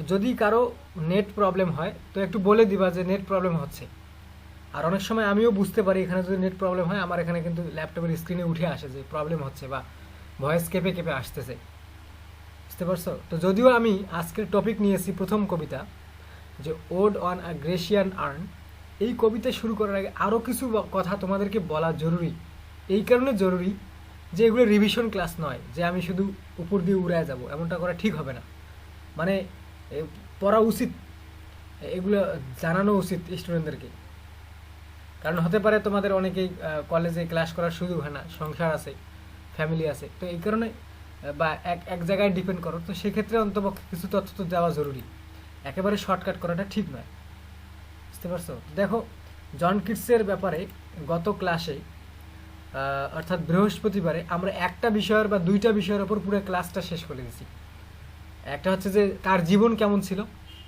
যদি কারো net problem হয় তো একটু বলে দিবা যে নেট প্রবলেম হচ্ছে। আর অনেক সময় আমিও বুঝতে পারি এখানে যদি নেট প্রবলেম হয়, আমার এখানে কিন্তু ল্যাপটপের স্ক্রিনে উঠে আসে যে প্রবলেম হচ্ছে বা ভয়েস কেঁপে কেঁপে আসতেছে। বুঝতে পারছো? তো যদিও আমি আজকের টপিক নিয়েছি প্রথম কবিতা, যে ode on a Grecian earn, এই কবিতা শুরু করার আগে আরও কিছু কথা তোমাদেরকে বলা জরুরি। এই কারণে জরুরি যে এগুলো রিভিশন ক্লাস নয় যে আমি শুধু উপর দিয়ে উড়ায় যাব, এমনটা করা ঠিক হবে না। মানে পড়া উচিত, এগুলো জানানো উচিত স্টুডেন্টদেরকে। কারণ হতে পারে তোমাদের অনেকেই কলেজে ক্লাস করার সুযোগ হয় না, সংসার আছে, ফ্যামিলি আছে, তো এই কারণে বা এক এক জায়গায় ডিপেন্ড করো, তো সেক্ষেত্রে অন্তপক্ষে কিছু তথ্য তো দেওয়া জরুরি। একেবারে শর্টকাট করাটা ঠিক নয়। বুঝতে পারছো? দেখো, জন কিটসের ব্যাপারে গত ক্লাসে অর্থাৎ বৃহস্পতিবারে আমরা একটা বিষয়ের বা দুইটা বিষয়ের ওপর পুরো ক্লাসটা শেষ করে দিয়েছি। একটা হচ্ছে যে তার জীবন কেমন ছিল,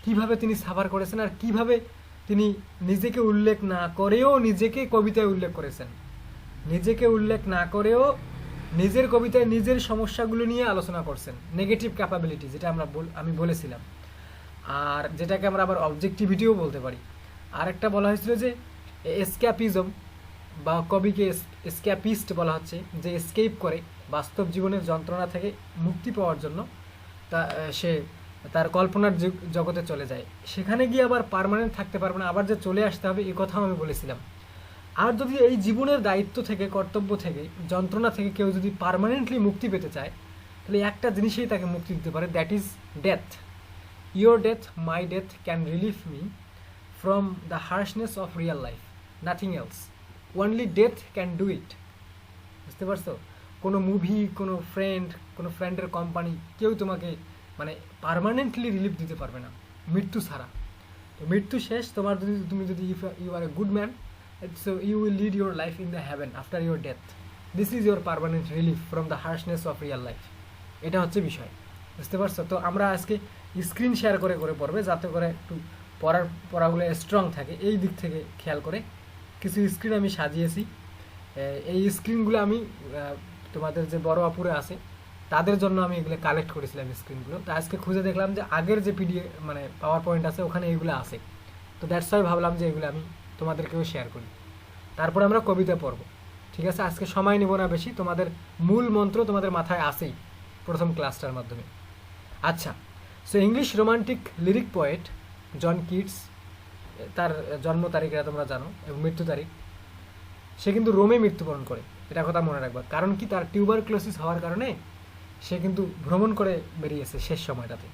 কিভাবে তিনি সাফার করেছেন, আর কিভাবে তিনি নিজেকে উল্লেখ না করেও নিজেকে কবিতায় উল্লেখ করেছেন। নিজেকে উল্লেখ না করেও নিজের কবিতায় নিজের সমস্যাগুলো নিয়ে আলোচনা করছেন, নেগেটিভ ক্যাপাবিলিটি, যেটা আমি বলেছিলাম। আর যেটাকে আমরা আবার অবজেক্টিভিটিও বলতে পারি। আর একটা বলা হয়েছিল যে এসক্যাপিজম, বা কবিকে এসক্যাপিস্ট বলা হচ্ছে, যে এসকেপ করে বাস্তব জীবনের যন্ত্রণা থেকে মুক্তি পাওয়ার জন্য তা সে তার কল্পনার জগতে চলে যায়। সেখানে গিয়ে আবার পার্মানেন্ট থাকতে পারবে না, আবার যে চলে আসতে হবে, এই কথাও আমি বলেছিলাম। আর যদি এই জীবনের দায়িত্ব থেকে, কর্তব্য থেকে, যন্ত্রণা থেকে কেউ যদি পার্মানেন্টলি মুক্তি পেতে চায়, তাহলে একটা জিনিসেই তাকে মুক্তি দিতে পারে, that is death. Your death, my death can relieve me from the harshness of real life, nothing else. Only death can do it. বুঝতে পারছো? কোনো মুভি, কোনো ফ্রেন্ডের কোম্পানি, কেউ তোমাকে মানে পার্মানেন্টলি রিলিফ দিতে পারবে না মৃত্যু ছাড়া। তো মৃত্যু শেষ, তুমি যদি you are a good man, so you will lead your life in the heaven after your death. This is your permanent relief from the harshness of real life. এটা হচ্ছে বিষয়। বুঝতে পারছো? তো আমরা আজকে স্ক্রিন শেয়ার করে করে পড়বে, যাতে করে একটু পড়াগুলো স্ট্রং থাকে। এই দিক থেকে খেয়াল করে কিছু স্ক্রিন আমি সাজিয়েছি। এই স্ক্রিনগুলো আমি তোমাদের যে বড় আপুরে আছে তাদের জন্য আমি এগুলো কালেক্ট করেছিলাম স্ক্রিনগুলো। তো আজকে খুঁজে দেখলাম যে আগের যে পিডিএফ মানে পাওয়ার পয়েন্ট আছে ওখানে এগুলো আছে। তো দ্যাটস ওয়াই ভাবলাম যে এগুলো আমি তোমাদেরকেও শেয়ার করি। তারপরে আমরা কবিতা পড়ব। ঠিক আছে? আজকে সময় নেব না বেশি, তোমাদের মূল মন্ত্র তোমাদের মাথায় আসেই প্রথম ক্লাসটার মাধ্যমে। আচ্ছা, so English romantic lyric poet John Keats, তার জন্ম তারিখটা তোমরা জানো এবং মৃত্যু তারিখ। সে কিন্তু রোমে মৃত্যুবরণ করে, এটা কথা মনে রাখবা। কারণ কি? তার টিউবারক্লোসিস হওয়ার কারণে সে কিন্তু ভ্রমণ করে বেরিয়েছে শেষ সময়টাতে।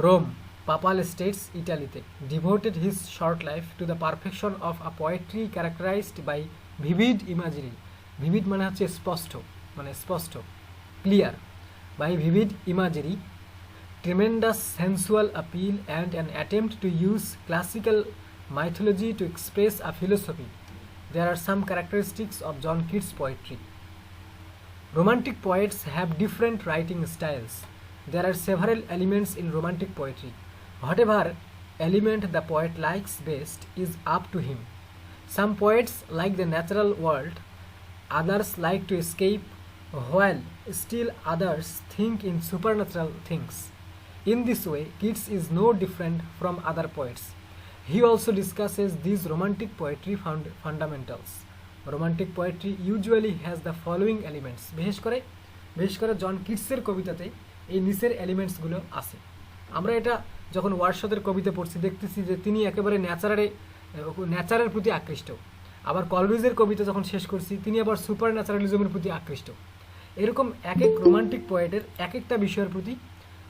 রোম, পাপাল স্টেটস, ইটালিতে। Devoted his short life to the perfection of a poetry characterized by vivid imagery. Vivid মানে হচ্ছে স্পষ্ট, মানে স্পষ্ট, clear. By vivid imagery, tremendous sensual appeal, and an attempt to use classical mythology to express a philosophy. There are some characteristics of John Keats' poetry. Romantic poets have different writing styles. There are several elements in romantic poetry. Whatever element the poet likes best is up to him. Some poets like the natural world, others like to escape, while still others think in supernatural things. In this way, Keats is no different from other poets. He also discusses these romantic poetry fundamentals. Romantic poetry usually has the following elements. বিশেষ করে জন কিটসের কবিতাতে এই নিচের এলিমেন্টসগুলো আছে। আমরা এটা যখন ওয়ারশতের কবিতা পড়ছি দেখতেছি যে তিনি একেবারে ন্যাচারের প্রতি আকৃষ্ট। আবার কলরিজের কবিতা যখন শেষ করছি তিনি আবার সুপার ন্যাচারালিজমের প্রতি আকৃষ্ট। এরকম এক এক রোমান্টিক পোয়েটের এক একটা বিষয়ের প্রতি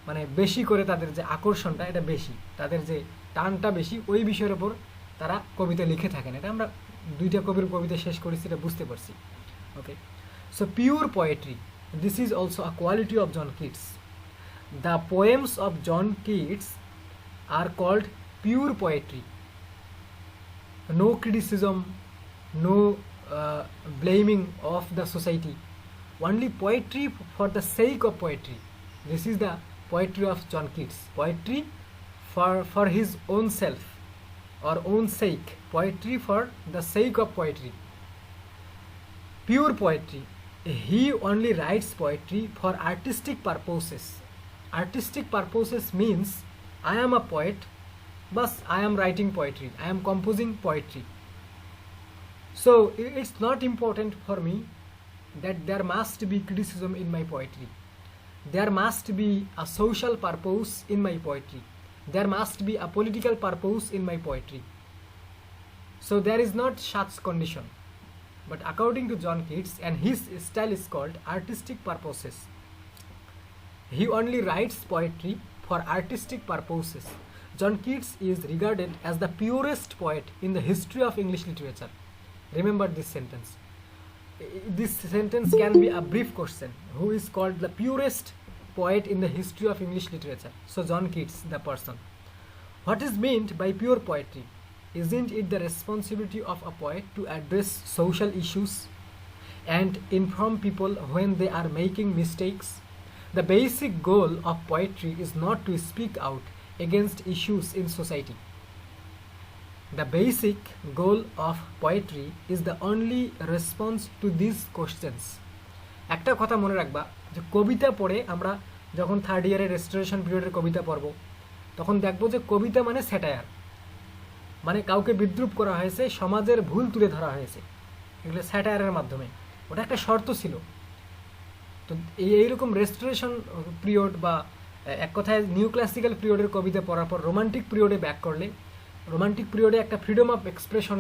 মানে বেশি করে তাদের যে আকর্ষণটা, এটা বেশি, তাদের যে টানটা বেশি ওই বিষয়ের ওপর তারা কবিতা লিখে থাকেন। এটা আমরা দুইটা কবির কবিতা শেষ করেছি, এটা বুঝতে পারছি। Okay, so pure poetry, this is also a quality of John Keats. The poems of John Keats are called pure poetry. No criticism, no blaming of the society, only poetry for the sake of poetry. This is the poetry of John Keats. Poetry for his own self or own sake. Poetry for the sake of poetry. Pure poetry. He only writes poetry for artistic purposes. artistic purposes means I am a poet, but I am writing poetry, I am composing poetry. So it's not important for me that there must be criticism in my poetry. There must be a social purpose in my poetry. There must be a political purpose in my poetry. So there is not such condition. But according to John Keats, and his style is called artistic purposes, he only writes poetry for artistic purposes. John Keats is regarded as the purest poet in the history of English literature. Remember this sentence. This sentence can be a brief question. Who is called the purest poet in the history of English literature? So John Keats, the person. What is meant by pure poetry? Isn't it the responsibility of a poet to address social issues and inform people when they are making mistakes? The basic goal of poetry is not to speak out against issues in society. The basic goal of poetry is the only response to these questions. একটা কথা মনে রাখবা যে কবিতা পড়ে আমরা যখন third ইয়ারের restoration পিরিয়ডের কবিতা পড়ব তখন দেখবো যে কবিতা মানে স্যাটায়ার, মানে কাউকে বিদ্রূপ করা হয়েছে, সমাজের ভুল তুলে ধরা হয়েছে, এগুলো স্যাটায়ারের মাধ্যমে। ওটা একটা শর্ত ছিল। তো এইরকম রেস্টোরেশন পিরিয়ড বা এক কথায় নিউ ক্লাসিক্যাল পিরিয়ডের কবিতা পড়ার পর রোমান্টিক পিরিয়ডে ব্যাক করলে, রোমান্টিক পিরিয়ডে একটা ফ্রিডম অফ এক্সপ্রেশন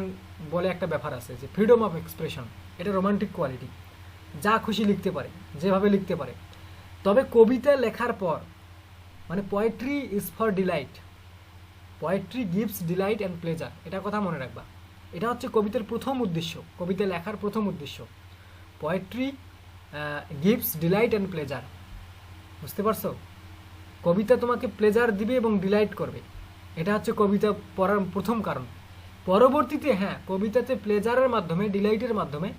বলে একটা ব্যাপার আছে, যে ফ্রিডম অফ এক্সপ্রেশন, এটা রোমান্টিক কোয়ালিটি, যা খুশি লিখতে পারে, যেভাবে লিখতে পারে। তবে কবিতা লেখার পর মানে poetry is for delight, poetry gives delight and pleasure, এটা কথা মনে রাখবা। এটা হচ্ছে কবিতার প্রথম উদ্দেশ্য, কবিতা লেখার প্রথম উদ্দেশ্য। Poetry gives delight and pleasure, বুঝতে পারছো? কবিতা তোমাকে প্লেজার দিবে এবং ডিলাইট করবে, এটা হচ্ছে কবিতা পড়ার প্রথম কারণ। পরবর্তীতে হ্যাঁ, কবিতাতে প্লেজারের মাধ্যমে, ডিলাইটের মাধ্যমে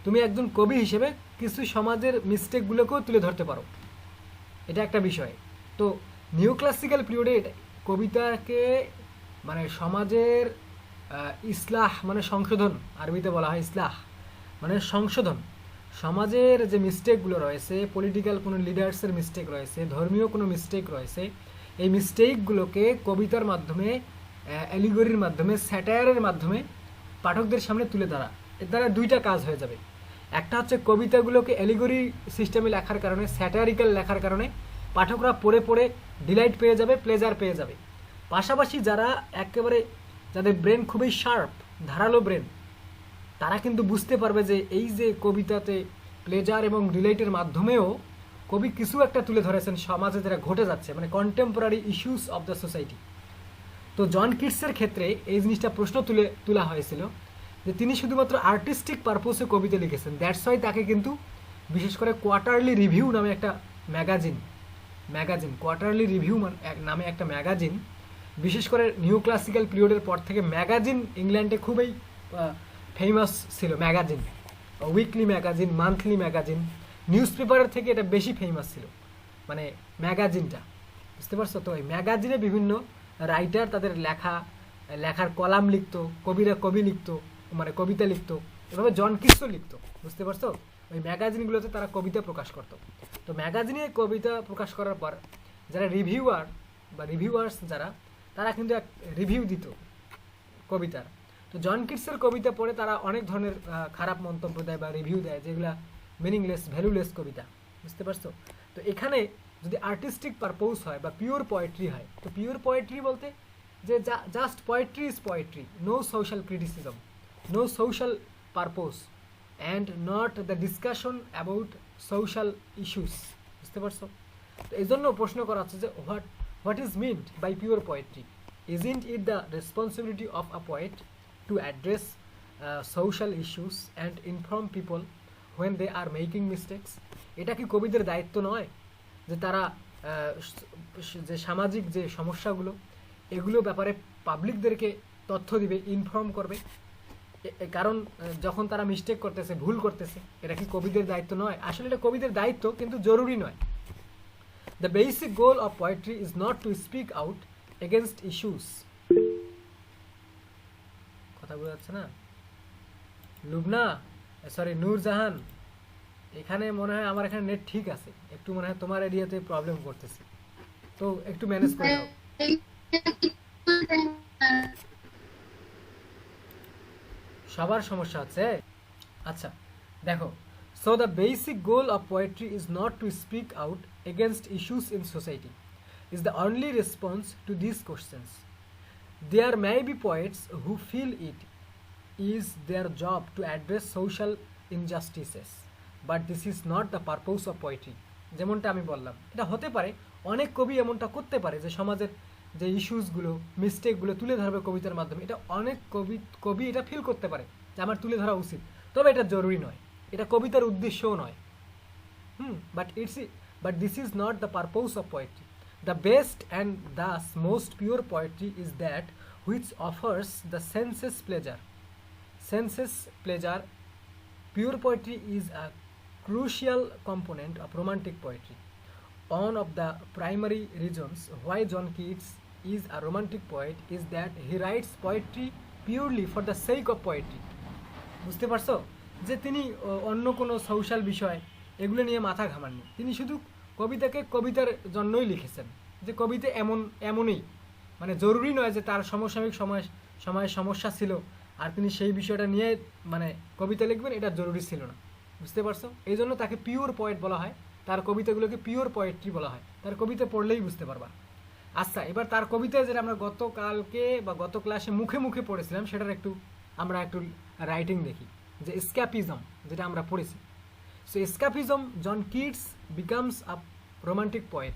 তুমি একজন কবি হিসেবে কিছু সমাজের মিস্টেকগুলোকেও তুলে ধরতে পারো, এটা একটা বিষয়। তো নিউ ক্লাসিক্যাল পিরিয়ডে কবিতাকে মানে সমাজের ইসলাহ মানে সংশোধন, আরবিতে বলা হয় ইসলাহ মানে সংশোধন, সমাজের যে মিস্টেকগুলো রয়েছে, পলিটিক্যাল কোনো লিডার্সের মিস্টেক রয়েছে, ধর্মীয় কোনো মিস্টেক রয়েছে, এই মিস্টেকগুলোকে কবিতার মাধ্যমে, অ্যালিগরির মাধ্যমে, স্যাটায়ারের মাধ্যমে পাঠকদের সামনে তুলে ধরা। এর দ্বারা দুইটা কাজ হয়ে যাবে। একটা হচ্ছে কবিতাগুলোকে অ্যালিগরি সিস্টেমে লেখার কারণে, স্যাটারিক্যাল লেখার কারণে পাঠকরা পড়ে পড়ে ডিলাইট পেয়ে যাবে, প্লেজার পেয়ে যাবে। পাশাপাশি যারা একেবারে, যাদের ব্রেন খুবই শার্প, ধারালো ব্রেন, তারা কিন্তু বুঝতে পারবে যে এই যে কবিতাতে প্লেজার এবং ডিলাইটের মাধ্যমেও কবি কিছু একটা তুলে ধরেছেন সমাজে যেটা ঘটে যাচ্ছে, মানে contemporary issues of the society. তো জন কিটসের ক্ষেত্রে এই জিনিসটা প্রশ্ন তোলা হয়েছিল যে তিনি শুধুমাত্র আর্টিস্টিক পারপোসে কবিতা লিখেছেন। দ্যাটস ওয়াই তাকে কিন্তু বিশেষ করে কোয়ার্টারলি রিভিউ নামে একটা ম্যাগাজিন, কোয়ার্টারলি রিভিউ নামে একটা ম্যাগাজিন, বিশেষ করে নিউ ক্লাসিক্যাল পিরিয়ডের পর থেকে ম্যাগাজিন ইংল্যান্ডে খুবই ফেমাস ছিল। Magazine, weekly magazine, monthly magazine, news পেপারের থেকে এটা বেশি ফেমাস ছিল, মানে ম্যাগাজিনটা, বুঝতে পারছো? তো এই ম্যাগাজিনে বিভিন্ন রাইটার তাদের লেখার কলাম লিখতো, কবিরা কবি লিখতো, মানে কবিতা লিখতো, এভাবে জন কিটসও লিখতো, বুঝতে পারছো? ওই ম্যাগাজিনগুলোতে তারা কবিতা প্রকাশ করতো। তো ম্যাগাজিনে কবিতা প্রকাশ করার পর যারা রিভিউয়ার বা রিভিউয়ার্স যারা, তারা কিন্তু এক রিভিউ দিত কবিতার। তো জন কিটসের কবিতা পড়ে তারা অনেক ধরনের খারাপ মন্তব্য দেয় বা রিভিউ দেয়, যেগুলা মিনিংলেস, ভ্যালুলেস কবিতা, বুঝতে পারছো? তো এখানে যদি আর্টিস্টিক পারপোজ হয় বা পিওর পোয়েট্রি হয়, তো পিওর পোয়েট্রি বলতে যে just poetry is poetry, no social criticism, no social purpose and not the discussion about social issues, বুঝতে পারছো? তো এই জন্য প্রশ্ন করা হচ্ছে যে what is meant by pure poetry? Isn't it the responsibility of a poet to address social issues and inform people when they are making mistakes? এটা কি কবিদের দায়িত্ব নয় যে তারা যে সামাজিক যে সমস্যাগুলো, এগুলো ব্যাপারে পাবলিকদেরকে তথ্য দিবে, ইনফর্ম করবে? কারণ যখন তারা মিস্টেক করতেছে, ভুল করতেছে, এটা কি কবিদের দায়িত্ব নয়? আসলে এটা কবিদের দায়িত্ব, কিন্তু জরুরি নয়। The basic goal of poetry is not to speak out against issues. কথা বোঝা যাচ্ছে না? লুবনা, সরি নূরজাহান, এখানে মনে হয় আমার এখানে নেট ঠিক আছে, একটু মনে হয় তোমার এরিয়াতে প্রবলেম করতেছে। তো একটু ম্যানেজ করে দাও। সবার সমস্যা হচ্ছে। আচ্ছা দেখো, so the basic goal of poetry is not to speak out against issues in society is the only response to this questions. There may be poets who feel it is their job to address social injustices, but this is not the purpose of poetry. যেমনটা আমি বললাম, এটা হতে পারে অনেক কবি এমনটা করতে পারে যে সমাজের যে ইস্যুসগুলো, মিস্টেকগুলো তুলে ধরবে কবিতার মাধ্যমে। এটা অনেক কবি এটা ফিল করতে পারে যে আমার তুলে ধরা উচিত, তবে এটা জরুরি নয়, এটা কবিতার উদ্দেশ্যও নয়। But this is not the purpose of poetry. The best and thus most pure poetry is that which offers the senses pleasure. Senses pleasure. Pure poetry is a crucial component of romantic poetry. One of the primary reasons why John Keats is a romantic poet is that he writes poetry purely for the sake of poetry. বুঝতে পারছো যে তিনি অন্য কোনো social বিষয় এগুলো নিয়ে মাথা ঘামাননি, তিনি শুধু কবিতাকে কবিতার জন্যই লিখেছেন। যে কবিতা এমনই, মানে জরুরি নয় যে তার সমসাময়িক সময় সমস্যা ছিল আর তিনি সেই বিষয়টা নিয়ে মানে কবিতা লিখবেন, এটা জরুরি ছিল না। বুঝতে পারছো? এই জন্য তাকে পিওর পোয়েট বলা হয়, তার কবিতাগুলোকে পিওর পোয়েট্রি বলা হয়। তার কবিতা পড়লেই বুঝতে পারবা। আচ্ছা, এবার তার কবিতায় যেটা আমরা গতকালকে বা গত ক্লাসে মুখে মুখে পড়েছিলাম সেটার আমরা একটু রাইটিং দেখি, যে এসক্যাপিজম যেটা আমরা পড়েছি। So escapism, John Keats becomes a romantic poet.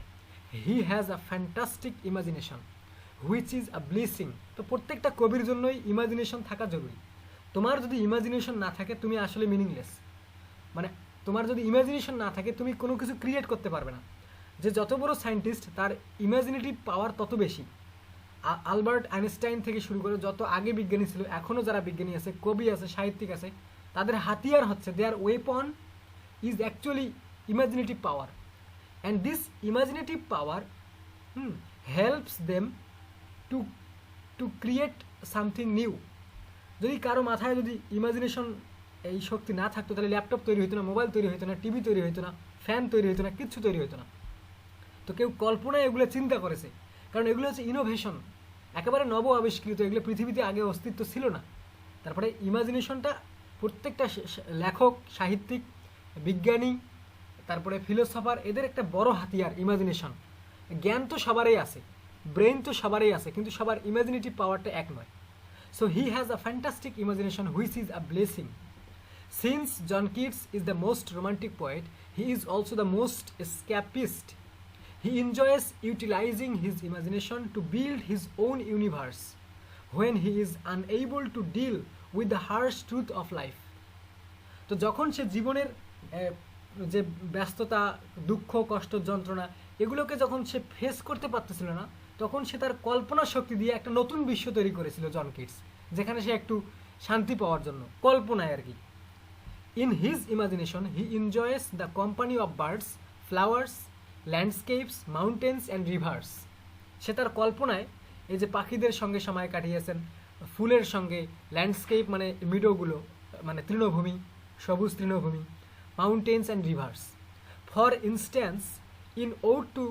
He has a fantastic imagination which is a blessing. তো প্রত্যেকটা কবির জন্যই ইমাজিনেশন থাকা জরুরি। তোমার যদি ইমাজিনেশন না থাকে তুমি আসলে মিনিংলেস। মানে তোমার যদি ইমাজিনেশন না থাকে তুমি কোনো কিছু ক্রিয়েট করতে পারবে না। যে যত বড় সায়েন্টিস্ট তার ইমাজিনেটিভ পাওয়ার তত বেশি। আলবার্ট আইনস্টাইন থেকে শুরু করে যত আগে বিজ্ঞানী ছিল, এখনও যারা বিজ্ঞানী আছে, কবি আছে, সাহিত্যিক আছে, তাদের হাতিয়ার হচ্ছে their weapon is actually imaginative power. And this imaginative power helps them to create something new. যদি কারো মাথায় যদি ইমাজিনেশন এই শক্তি না থাকতো তাহলে ল্যাপটপ তৈরি হতো না, মোবাইল তৈরি হতো না, টিভি তৈরি হতো না, ফ্যান তৈরি হতো না, কিচ্ছু তৈরি হতো না। তো কেউ কল্পনায় এগুলো চিন্তা করেছে, কারণ এগুলো হচ্ছে ইনোভেশন, একেবারে নব আবিষ্কৃত, এগুলো পৃথিবীতে আগে অস্তিত্ব ছিল না। তারপরে ইমাজিনেশনটা প্রত্যেকটা লেখক, সাহিত্যিক, বিজ্ঞানী, তারপরে ফিলোসফার, এদের একটা বড় হাতিয়ার ইমাজিনেশন। জ্ঞান তো সবারই আছে, ব্রেন তো সবারই আছে, কিন্তু সবার ইমাজিনেটিভ পাওয়ারটা এক নয়। So he has a fantastic imagination which is a blessing. Since John Keats is the most romantic poet, he is also the most escapist. He enjoys utilizing his imagination to build his own universe when he is unable to deal with the harsh truth of life. তো যখন সে জীবনের যে ব্যস্ততা, দুঃখ, কষ্ট, যন্ত্রণা এগুলোকে যখন সে ফেস করতে পারতেছিল না, তখন সে তার কল্পনা শক্তি দিয়ে একটা নতুন বিশ্ব তৈরি করেছিল জন কিটস, যেখানে সে একটু শান্তি পাওয়ার জন্য, কল্পনায় আর কি। In his imagination, he enjoys the company of birds, flowers, landscapes, mountains and rivers. সে তার কল্পনায় এই যে পাখিদের সঙ্গে সময় কাটিয়েছেন, ফুলের সঙ্গে, ল্যান্ডস্কেপ মানে মিডোগুলো, মানে তৃণভূমি, সবুজ তৃণভূমি, mountains and rivers. For instance, in ode to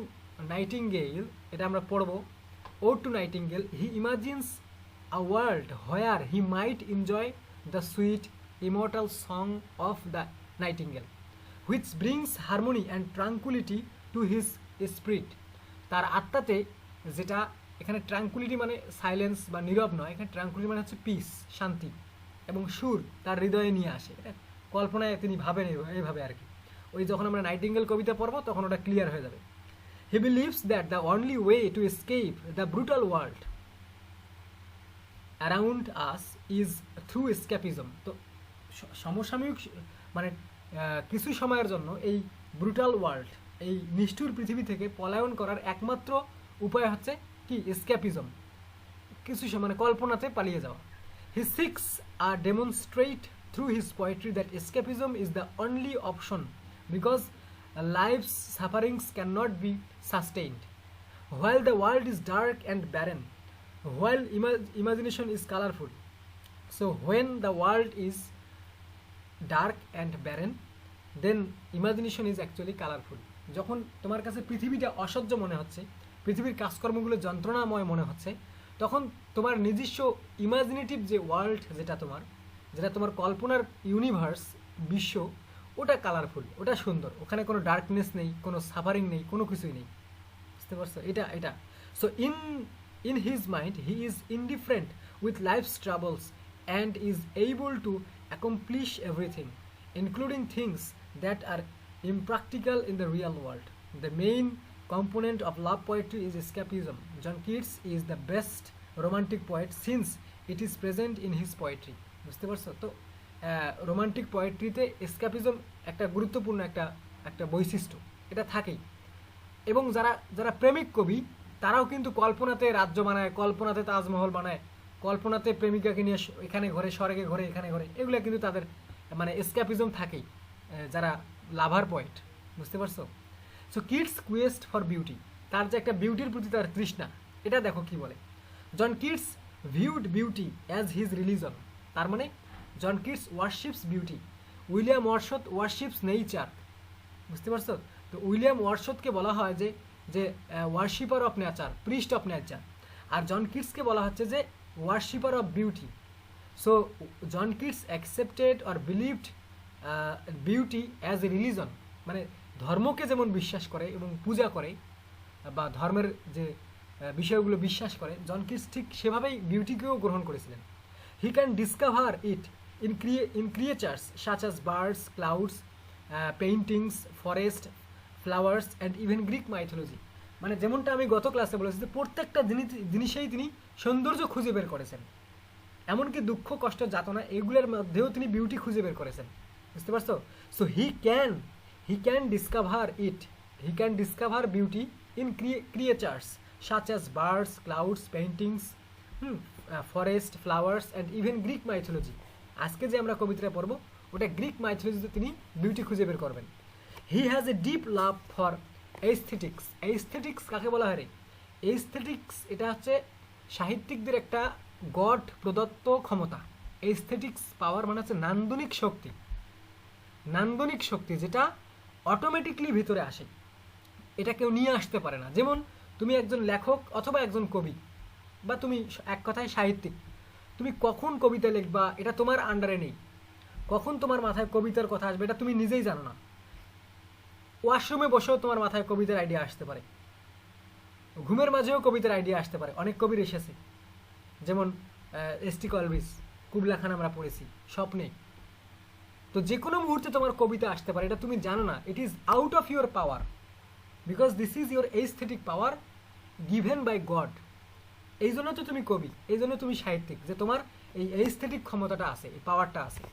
nightingale, এটা আমরা পড়ব, ode to nightingale, he imagines a world where he might enjoy the sweet immortal song of the nightingale which brings harmony and tranquility to his spirit. তার আত্মাতে, যেটা এখানে tranquillity মানে silence বা নীরব নয়, এখানে ট্রাঙ্কুলিটি মানে হচ্ছে পিস, শান্তি, এবং সুর তার হৃদয়ে নিয়ে আসে। এটা কল্পনায় তিনি ভাবেন এইভাবে আর কি। ওই যখন আমরা নাইটিঙ্গেল কবিতা পড়ব তখন ওটা ক্লিয়ার হয়ে যাবে। He believes that the only way to escape the brutal world around us is through escapism. তো সমসাময়িক মানে কিছু সময়ের জন্য এই ব্রুটাল ওয়ার্ল্ড, এই নিষ্ঠুর পৃথিবী থেকে পলায়ন করার একমাত্র উপায় হচ্ছে কি? এসক্যাপিজম, কিছু মানে কল্পনাতে পালিয়ে যাওয়া। He seeks are demonstrate through his poetry that escapism is the only option because life's sufferings can not be sustained while the world is dark and barren while imagination is colourful. So when the world is dark and barren then imagination is actually colourful. যখন তোমার কাছে পৃথিবীটা অসহ্য মনে হচ্ছে, পৃথিবীর কাজকর্মগুলো যন্ত্রণাময় মনে হচ্ছে, তখন তোমার নিজস্ব ইমাজিনেটিভ যে ওয়ার্ল্ড, যেটা তোমার কল্পনার ইউনিভার্স, বিশ্ব, ওটা কালারফুল, ওটা সুন্দর, ওখানে কোনো ডার্কনেস নেই, কোনো সাফারিং নেই, কোনো কিছুই নেই। বুঝতে পারছো? এটা so in his mind he is indifferent with life's troubles and is able to accomplish everything including things that are impractical in the real world. The main component of love poetry is escapism. John Keats is the best romantic poet since it is present in his poetry. বুঝতে পারছো? তো romantic পোয়েট্রিতে এসকাপিজম একটা গুরুত্বপূর্ণ একটা বৈশিষ্ট্য, এটা থাকেই। এবং যারা প্রেমিক কবি, তারাও কিন্তু কল্পনাতে রাজ্য বানায়, কল্পনাতে তাজমহল বানায়, কল্পনাতে প্রেমিকাকে নিয়ে এখানে ঘরে, স্বর্গে ঘরে, এখানে ঘরে, এগুলো কিন্তু তাদের মানে এসকাপিজম থাকেই যারা লাভার পয়েন্ট। বুঝতে পারছো? So kids quest for beauty, তার যে একটা বিউটির প্রতি তার তৃষ্ণা, এটা দেখো কি বলে। John Keats viewed beauty as his religion, তার মানে John Keats worships beauty, William Wordsworth worships nature. বুঝতে পারছো? তো উইলিয়াম ওয়ারশথকে বলা হয় যে worshipper of nature, priest of nature, আর জন কিডসকে বলা হচ্ছে যে worshipper of beauty. So John Keats accepted or believed beauty as a religion, মানে ধর্মকে যেমন বিশ্বাস করে এবং পূজা করে বা ধর্মের যে বিষয়গুলো বিশ্বাস করে, জন কিডস ঠিক সেভাবেই বিউটিকেও গ্রহণ করেছিলেন। He can discover it in creatures such as birds, clouds, paintings, forest, flowers and even Greek mythology. মানে যেমনটা আমি গত ক্লাসে বলেছি যে প্রত্যেকটা জিনিসেই তিনি সৌন্দর্য খুঁজে বের করেছেন, এমনকি দুঃখ, কষ্ট, যাতনা, এগুলোর মধ্যেও তিনি বিউটি খুঁজে বের করেছেন। বুঝতে পারছো? So he can discover beauty in creatures such as birds, clouds, paintings, forest, flowers and even Greek mythology. আজকে যে আমরা কবিতাটা পড়বো ওটা গ্রিক মাইথোলজিতে তিনি বিউটি খুঁজে বের করবেন। He has a deep love for aesthetics. Aesthetics কাকে বলা হয় রে? এইস্থেটিক্স এটা হচ্ছে সাহিত্যিকদের একটা গড প্রদত্ত ক্ষমতা। এইস্থেটিক্স পাওয়ার মানে হচ্ছে নান্দনিক শক্তি, নান্দনিক শক্তি যেটা অটোমেটিকলি ভিতরে আসে, এটা কেউ নিয়ে আসতে পারে না। যেমন তুমি একজন লেখক অথবা একজন কবি, বা তুমি এক কথায় সাহিত্যিক, তুমি কখন কবিতা লিখবা এটা তোমার আন্ডারে নেই, কখন তোমার মাথায় কবিতার কথা আসবে এটা তুমি নিজেই জানো না। ওয়াশরুমে বসেও তোমার মাথায় কবিতার আইডিয়া আসতে পারে, ঘুমের মাঝেও কবিতার আইডিয়া আসতে পারে। অনেক কবির এসেছে, যেমন এস.টি. কলভিস, কুবলা খান আমরা পড়েছি স্বপ্নে। তো যে কোনো মুহূর্তে তোমার কবিতা আসতে পারে, এটা তুমি জানো না। It is out of your power, because this is your aesthetic power given by God. এই জন্য তো তুমি কবি, এই জন্য তুমি সাহিত্যিক, যে তোমার এই এইস্থেটিক ক্ষমতাটা আছে, এই পাওয়ারটা আছে।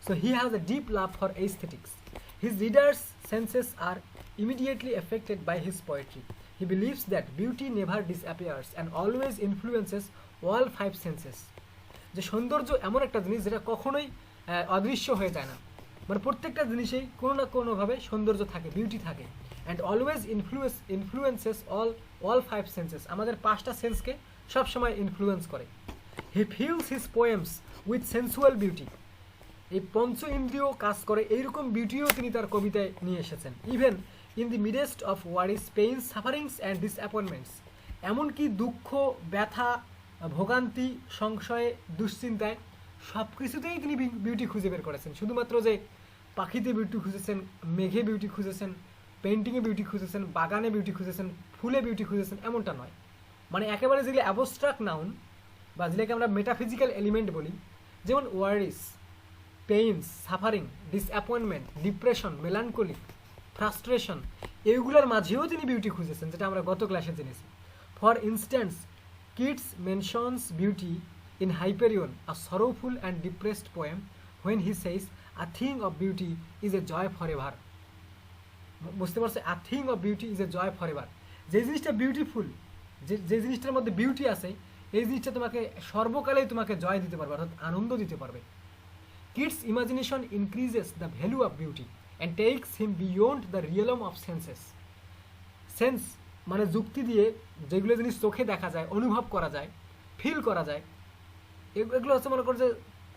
So he has a deep love for aesthetics. His readers senses are immediately affected by his poetry. He believes that beauty never disappears and always influences all five senses. যে সৌন্দর্য এমন একটা জিনিস যেটা কখনোই অদৃশ্য হয়ে যায় না, মানে প্রত্যেকটা জিনিসেই কোনো না কোনোভাবে সৌন্দর্য থাকে, বিউটি থাকে। And always influences all five senses, আমাদের পাঁচটা সেন্সকে সবসময় ইনফ্লুয়েন্স করে। He feels his poems with sensual beauty. এই পঞ্চ ইন্দ্রিয় কাজ করে, এইরকম বিউটিও তিনি তার কবিতায় নিয়ে এসেছেন। Even in the midst of Warsi, pains, sufferings and ডিসঅ্যাপয়েন্টমেন্টস, এমনকি দুঃখ, ব্যথা, ভোগান্তি, সংশয়ে, দুশ্চিন্তায়, সব কিছুতেই তিনি বিউটি খুঁজে বের করেছেন। শুধুমাত্র যে পাখিতে বিউটি খুঁজেছেন, মেঘে বিউটি খুঁজেছেন, পেন্টিংয়ে বিউটি খুঁজেছেন, বাগানে বিউটি খুঁজেছেন, ফুলে বিউটি খুঁজেছেন, এমনটা নয়। মানে একেবারে যেগুলো অ্যাবস্ট্রাক্ট নাউন বা যেটাকে আমরা মেটাফিজিক্যাল এলিমেন্ট বলি, যেমন worries, pains, suffering, disappointment, depression, melancholy, frustration, এইগুলোর মাঝেও তিনি বিউটি খুঁজেছেন, যেটা আমরা গত ক্লাসে জেনেছি। For instance, Keats mentions beauty in Hyperion, a sorrowful and depressed poem, when he says, a thing of beauty is a joy forever. বুঝতে পারছো? a thing of beauty is a joy forever, যে জিনিসটা beautiful, যে জিনিসটার মধ্যে beauty আছে, এই জিনিসটা তোমাকে সর্বকালেই তোমাকে জয় দিতে পারবে, অর্থাৎ আনন্দ দিতে পারবে। Keats imagination increases the value of beauty and takes him beyond the realm of senses. Sense মানে যুক্তি দিয়ে যেগুলো জিনিস চোখে দেখা যায়, অনুভব করা যায়, ফিল করা যায়, এগুলো হচ্ছে মনে করো যে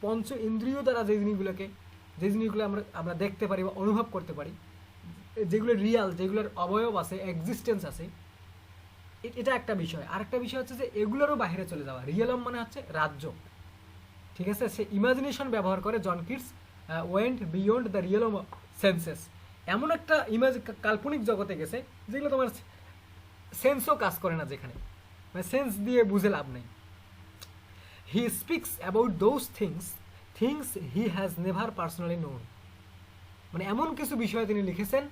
পঞ্চ ইন্দ্রিয় দ্বারা যে জিনিসগুলো আমরা দেখতে পারি বা অনুভব করতে পারি, যেগুলো রিয়াল, যেগুলোর অবয়ব আছে, এক্সিস্টেন্স আছে, এটা একটা বিষয়। আর একটা বিষয় হচ্ছে যে এগুলোরও বাইরে চলে যাওয়া। রিয়েলম মানে হচ্ছে রাজ্য, ঠিক আছে? সে ইমাজিনেশন ব্যবহার করে। John Keats went beyond the realm senses, এমন একটা কাল্পনিক জগতে গেছে যেগুলো তোমার সেন্সও কাজ করে না, যেখানে মানে সেন্স দিয়ে বুঝে লাভ নেই। He speaks about those things he has never personally known, মানে এমন কিছু বিষয় তিনি লিখেছেন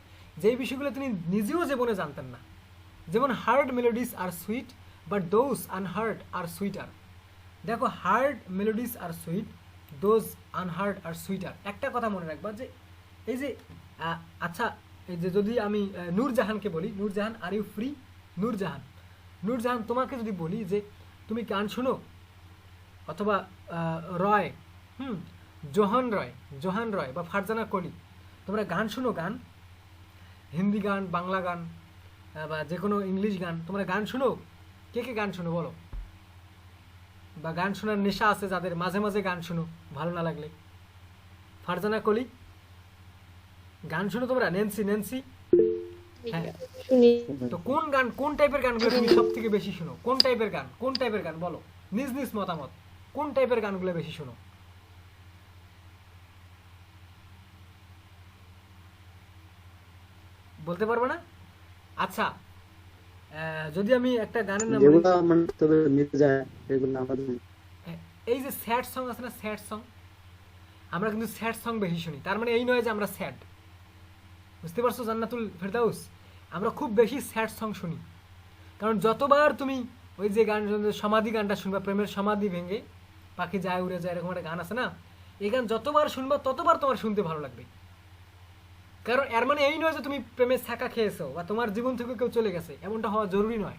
যেই বিষয়গুলো তিনি নিজেও জীবনে জানতেন না। যেমন heard melodies are sweet but those unheard are sweeter. দেখো, heard melodies are sweet, those unheard are sweeter. একটা কথা মনে রাখবা যে এই যে আচ্ছা, এই যে যদি আমি নূরজাহানকে বলি, Nurjahan are you free? Nurjahan তোমাকে যদি বলি যে তুমি গান শোনো, অথবা রয়, জোহান রয় বা ফারজানা কলি, তোমরা গান শোনো, গান, হিন্দি গান, বাংলা গান বা যে কোনো ইংলিশ গান, তোমরা গান শোনো? কে কে গান শোনো বলো? বা গান শোনার নেশা আছে যাদের, মাঝে মাঝে গান শোনো ভালো না লাগলে? ফারজানা কলি, গান শোনো তোমরা? নেন্সি, হ্যাঁ। তো কোন টাইপের গানগুলো তুমি সব থেকে বেশি শোনো? কোন টাইপের গান বলো, নিজ মতামত। কোন টাইপের গানগুলো বেশি শোনো? বলতে পারবে না? আচ্ছা, যদি আমি একটা গানের নাম বলি, এই যে স্যাড সং আছে না, স্যাড সং, আমরা কিন্তু স্যাড সং বেশি শুনি। তার মানে এই নয় যে আমরা স্যাড, বুঝতে পারছো জান্নাতুল ফেরদাউস? আমরা খুব বেশি স্যাড সং শুনি। কারণ যতবার তুমি ওই যে গান, সমাধি গানটা শুনবা, প্রেমের সমাধি ভেঙে পাখি যায় উড়ে যায়, এরকম একটা গান আছে না, এই গান যতবার শুনবা ততবার তোমার শুনতে ভালো লাগবে। কারণ এর মানে এই নয় যে তুমি প্রেমের ছাকা খেয়েছো বা তোমার জীবন থেকে কেউ চলে গেছে, এমনটা হওয়া জরুরি নয়।